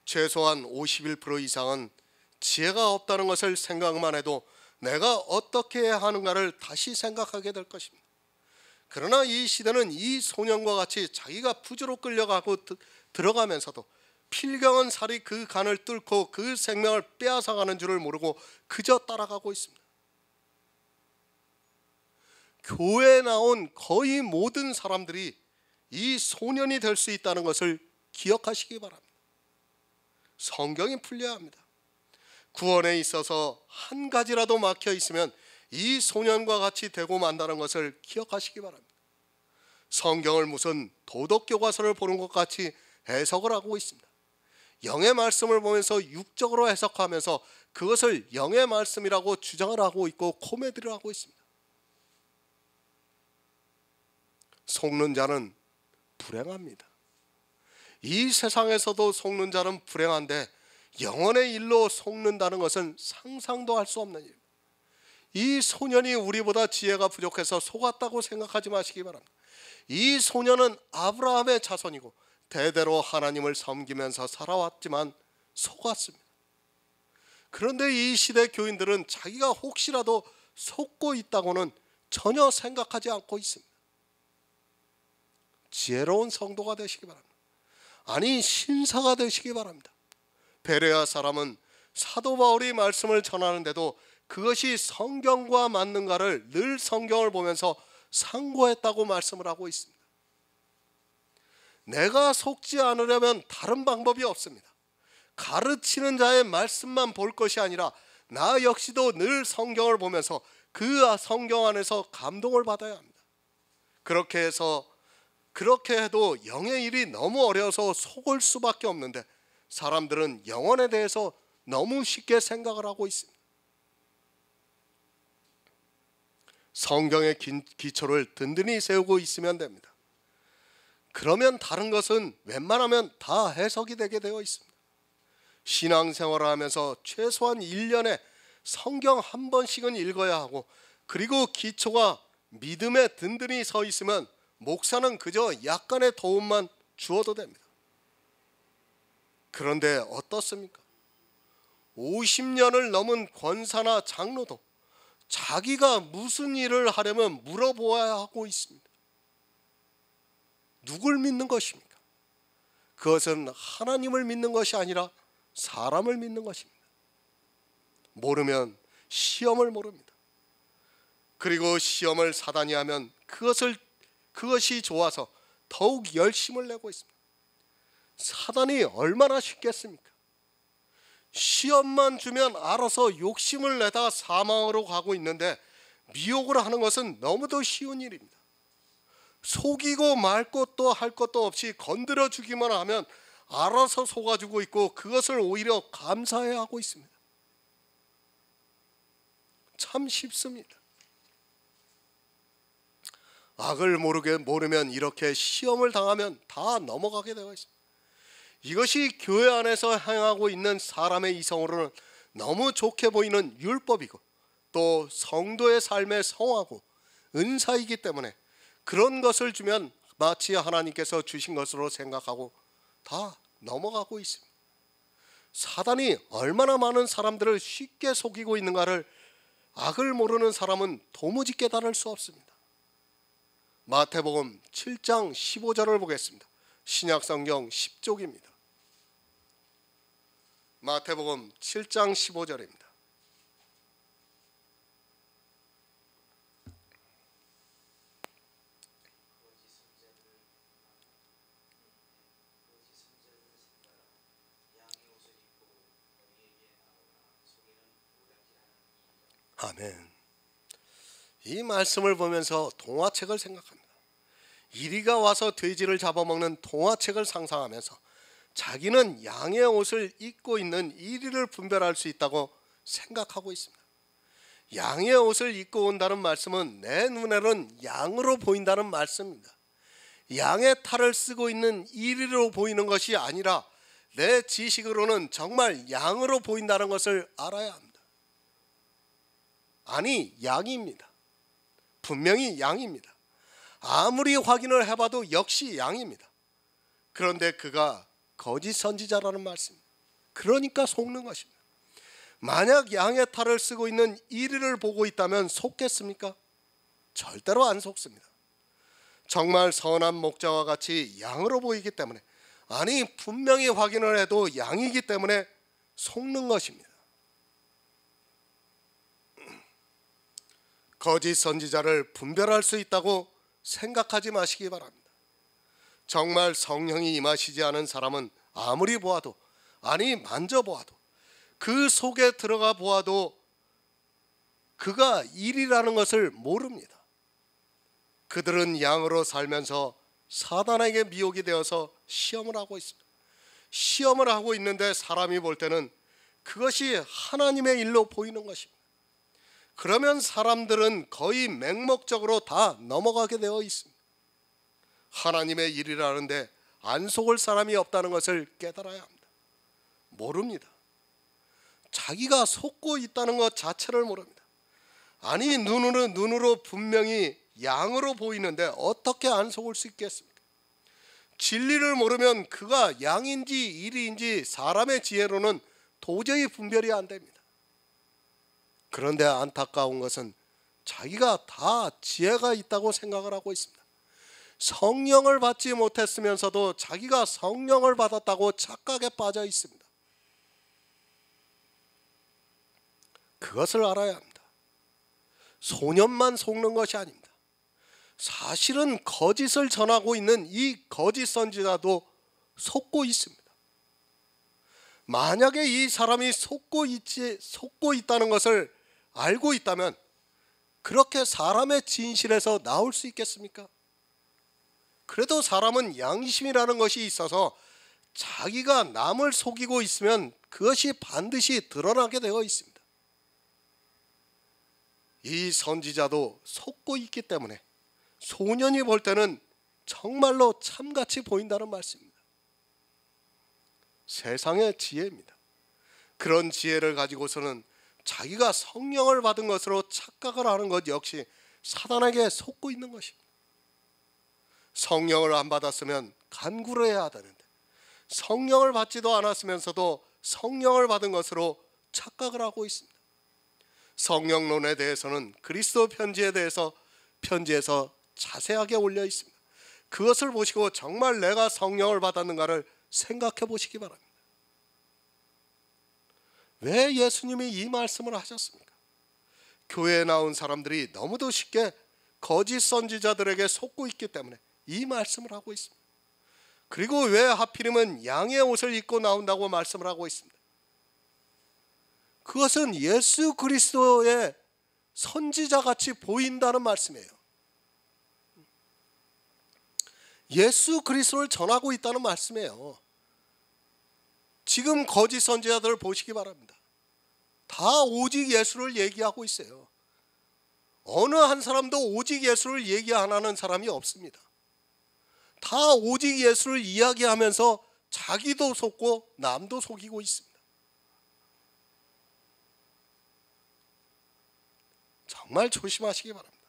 최소한 51% 이상은 지혜가 없다는 것을 생각만 해도 내가 어떻게 해야 하는가를 다시 생각하게 될 것입니다. 그러나 이 시대는 이 소년과 같이 자기가 푸주로 끌려가고 들어가면서도 필경은 살이 그 간을 뚫고 그 생명을 빼앗아가는 줄을 모르고 그저 따라가고 있습니다. 교회에 나온 거의 모든 사람들이 이 소년이 될 수 있다는 것을 기억하시기 바랍니다. 성경이 풀려야 합니다. 구원에 있어서 한 가지라도 막혀 있으면 이 소년과 같이 되고 만다는 것을 기억하시기 바랍니다. 성경을 무슨 도덕 교과서를 보는 것 같이 해석을 하고 있습니다. 영의 말씀을 보면서 육적으로 해석하면서 그것을 영의 말씀이라고 주장을 하고 있고 코미디를 하고 있습니다. 속는 자는 불행합니다. 이 세상에서도 속는 자는 불행한데 영원의 일로 속는다는 것은 상상도 할 수 없는 일입니다. 이 소년이 우리보다 지혜가 부족해서 속았다고 생각하지 마시기 바랍니다. 이 소년은 아브라함의 자손이고 대대로 하나님을 섬기면서 살아왔지만 속았습니다. 그런데 이 시대 교인들은 자기가 혹시라도 속고 있다고는 전혀 생각하지 않고 있습니다. 지혜로운 성도가 되시기 바랍니다. 아니, 신사가 되시기 바랍니다. 베레아 사람은 사도 바울이 말씀을 전하는데도 그것이 성경과 맞는가를 늘 성경을 보면서 상고했다고 말씀을 하고 있습니다. 내가 속지 않으려면 다른 방법이 없습니다. 가르치는 자의 말씀만 볼 것이 아니라 나 역시도 늘 성경을 보면서 그 성경 안에서 감동을 받아야 합니다. 그렇게 해도 영의 일이 너무 어려워서 속을 수밖에 없는데 사람들은 영혼에 대해서 너무 쉽게 생각을 하고 있습니다. 성경의 기초를 든든히 세우고 있으면 됩니다. 그러면 다른 것은 웬만하면 다 해석이 되게 되어 있습니다. 신앙생활을 하면서 최소한 1년에 성경 한 번씩은 읽어야 하고, 그리고 기초가 믿음에 든든히 서 있으면 목사는 그저 약간의 도움만 주어도 됩니다. 그런데 어떻습니까? 50년을 넘은 권사나 장로도 자기가 무슨 일을 하려면 물어보아야 하고 있습니다. 누굴 믿는 것입니까? 그것은 하나님을 믿는 것이 아니라 사람을 믿는 것입니다. 모르면 시험을 모릅니다. 그리고 시험을 사단이 하면 그것이 좋아서 더욱 열심을 내고 있습니다. 사단이 얼마나 쉽겠습니까? 시험만 주면 알아서 욕심을 내다 사망으로 가고 있는데 미혹을 하는 것은 너무도 쉬운 일입니다. 속이고 말 것도 할 것도 없이 건드려 주기만 하면 알아서 속아주고 있고 그것을 오히려 감사해야 하고 있습니다. 참 쉽습니다. 악을 모르면 이렇게 시험을 당하면 다 넘어가게 되어 있습니다. 이것이 교회 안에서 행하고 있는 사람의 이성으로는 너무 좋게 보이는 율법이고 또 성도의 삶에 성하고 은사이기 때문에 그런 것을 주면 마치 하나님께서 주신 것으로 생각하고 다 넘어가고 있습니다. 사단이 얼마나 많은 사람들을 쉽게 속이고 있는가를 악을 모르는 사람은 도무지 깨달을 수 없습니다. 마태복음 7장 15절을 보겠습니다. 신약성경 10쪽입니다. 마태복음 7장 15절입니다. 아멘. 이 말씀을 보면서 동화책을 생각합니다. 이리가 와서 돼지를 잡아먹는 동화책을 상상하면서 자기는 양의 옷을 입고 있는 이리를 분별할 수 있다고 생각하고 있습니다. 양의 옷을 입고 온다는 말씀은 내 눈에는 양으로 보인다는 말씀입니다. 양의 탈을 쓰고 있는 이리로 보이는 것이 아니라 내 지식으로는 정말 양으로 보인다는 것을 알아야 합니다. 아니, 양입니다. 분명히 양입니다. 아무리 확인을 해봐도 역시 양입니다. 그런데 그가 거짓 선지자라는 말씀입니다. 그러니까 속는 것입니다. 만약 양의 탈을 쓰고 있는 이리를 보고 있다면 속겠습니까? 절대로 안 속습니다. 정말 선한 목자와 같이 양으로 보이기 때문에, 아니 분명히 확인을 해도 양이기 때문에 속는 것입니다. 거짓 선지자를 분별할 수 있다고 생각하지 마시기 바랍니다. 정말 성령이 임하시지 않은 사람은 아무리 보아도, 아니 만져보아도 그 속에 들어가 보아도 그가 일이라는 것을 모릅니다. 그들은 양으로 살면서 사단에게 미혹이 되어서 시험을 하고 있습니다. 시험을 하고 있는데 사람이 볼 때는 그것이 하나님의 일로 보이는 것입니다. 그러면 사람들은 거의 맹목적으로 다 넘어가게 되어 있습니다. 하나님의 일이라는데 안 속을 사람이 없다는 것을 깨달아야 합니다. 모릅니다. 자기가 속고 있다는 것 자체를 모릅니다. 아니 눈으로 분명히 양으로 보이는데 어떻게 안 속을 수 있겠습니까? 진리를 모르면 그가 양인지 일인지 사람의 지혜로는 도저히 분별이 안 됩니다. 그런데 안타까운 것은 자기가 다 지혜가 있다고 생각을 하고 있습니다. 성령을 받지 못했으면서도 자기가 성령을 받았다고 착각에 빠져 있습니다. 그것을 알아야 합니다. 소년만 속는 것이 아닙니다. 사실은 거짓을 전하고 있는 이 거짓 선지자도 속고 있습니다. 만약에 이 사람이 속고 있다는 것을 알고 있다면 그렇게 사람의 진실에서 나올 수 있겠습니까? 그래도 사람은 양심이라는 것이 있어서 자기가 남을 속이고 있으면 그것이 반드시 드러나게 되어 있습니다. 이 선지자도 속고 있기 때문에 소년이 볼 때는 정말로 참같이 보인다는 말씀입니다. 세상의 지혜입니다. 그런 지혜를 가지고서는 자기가 성령을 받은 것으로 착각을 하는 것 역시 사단에게 속고 있는 것입니다. 성령을 안 받았으면 간구를 해야 하는데 성령을 받지도 않았으면서도 성령을 받은 것으로 착각을 하고 있습니다. 성령론에 대해서는 그리스도 편지에서 자세하게 올려 있습니다. 그것을 보시고 정말 내가 성령을 받았는가를 생각해 보시기 바랍니다. 왜 예수님이 이 말씀을 하셨습니까? 교회에 나온 사람들이 너무도 쉽게 거짓 선지자들에게 속고 있기 때문에 이 말씀을 하고 있습니다. 그리고 왜 하필이면 양의 옷을 입고 나온다고 말씀을 하고 있습니다. 그것은 예수 그리스도의 선지자같이 보인다는 말씀이에요. 예수 그리스도를 전하고 있다는 말씀이에요. 지금 거짓 선지자들을 보시기 바랍니다. 다 오직 예수를 얘기하고 있어요. 어느 한 사람도 오직 예수를 얘기 안 하는 사람이 없습니다. 다 오직 예수를 이야기하면서 자기도 속고 남도 속이고 있습니다. 정말 조심하시기 바랍니다.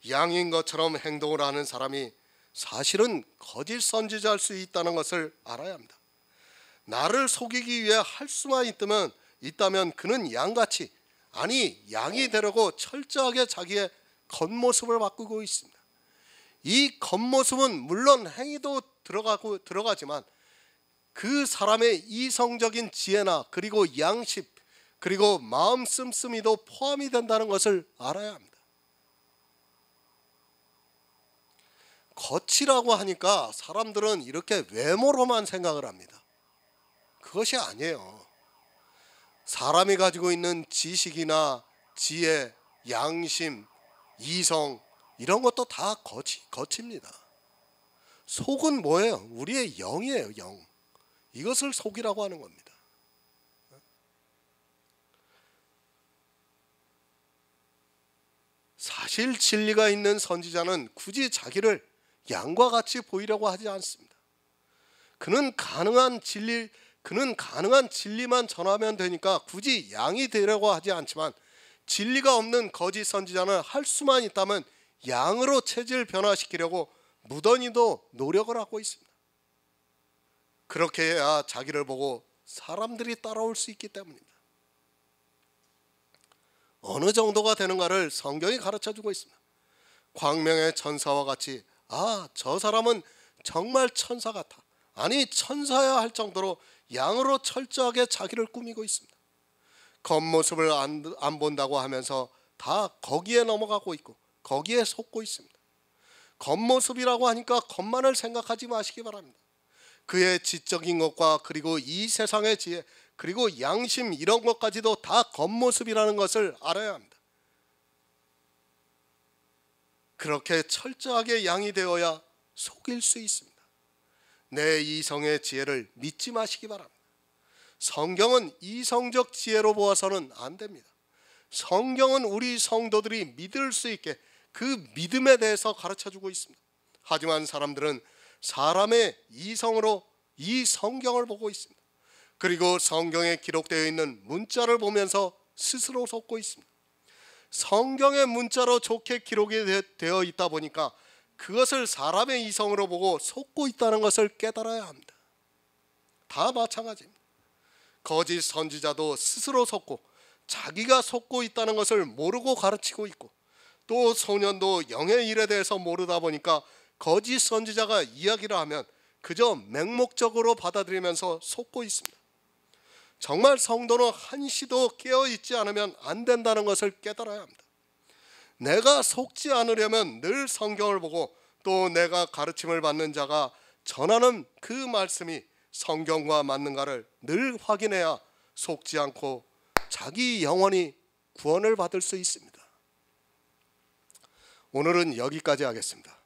양인 것처럼 행동을 하는 사람이 사실은 거짓 선지자일 수 있다는 것을 알아야 합니다. 나를 속이기 위해 할 수만 있다면 그는 양같이, 아니 양이 되려고 철저하게 자기의 겉모습을 바꾸고 있습니다. 이 겉모습은 물론 행위도 들어가지만 그 사람의 이성적인 지혜나 그리고 양심 그리고 마음 씀씀이도 포함이 된다는 것을 알아야 합니다. 겉이라고 하니까 사람들은 이렇게 외모로만 생각을 합니다. 그것이 아니에요. 사람이 가지고 있는 지식이나 지혜, 양심, 이성 이런 것도 다 겉입니다. 속은 뭐예요? 우리의 영이에요. 영. 이것을 속이라고 하는 겁니다. 사실 진리가 있는 선지자는 굳이 자기를 양과 같이 보이려고 하지 않습니다. 그는 가능한 진리만 전하면 되니까 굳이 양이 되려고 하지 않지만 진리가 없는 거짓 선지자는 할 수만 있다면 양으로 체질 변화시키려고 무던히도 노력을 하고 있습니다. 그렇게 해야 자기를 보고 사람들이 따라올 수 있기 때문입니다. 어느 정도가 되는가를 성경이 가르쳐주고 있습니다. 광명의 천사와 같이 저 사람은 정말 천사 같아, 아니 천사야 할 정도로 양으로 철저하게 자기를 꾸미고 있습니다. 겉모습을 안 본다고 하면서 다 거기에 넘어가고 있고 거기에 속고 있습니다. 겉모습이라고 하니까 겉만을 생각하지 마시기 바랍니다. 그의 지적인 것과 그리고 이 세상의 지혜 그리고 양심 이런 것까지도 다 겉모습이라는 것을 알아야 합니다. 그렇게 철저하게 양이 되어야 속일 수 있습니다. 내 이성의 지혜를 믿지 마시기 바랍니다. 성경은 이성적 지혜로 보아서는 안 됩니다. 성경은 우리 성도들이 믿을 수 있게 그 믿음에 대해서 가르쳐주고 있습니다. 하지만 사람들은 사람의 이성으로 이 성경을 보고 있습니다. 그리고 성경에 기록되어 있는 문자를 보면서 스스로 속고 있습니다. 성경의 문자로 좋게 기록이 되어 있다 보니까 그것을 사람의 이성으로 보고 속고 있다는 것을 깨달아야 합니다. 다 마찬가지입니다. 거짓 선지자도 스스로 속고 자기가 속고 있다는 것을 모르고 가르치고 있고, 또 소년도 영의 일에 대해서 모르다 보니까 거짓 선지자가 이야기를 하면 그저 맹목적으로 받아들이면서 속고 있습니다. 정말 성도는 한시도 깨어있지 않으면 안 된다는 것을 깨달아야 합니다. 내가 속지 않으려면 늘 성경을 보고 또 내가 가르침을 받는 자가 전하는 그 말씀이 성경과 맞는가를 늘 확인해야 속지 않고 자기 영혼이 구원을 받을 수 있습니다. 오늘은 여기까지 하겠습니다.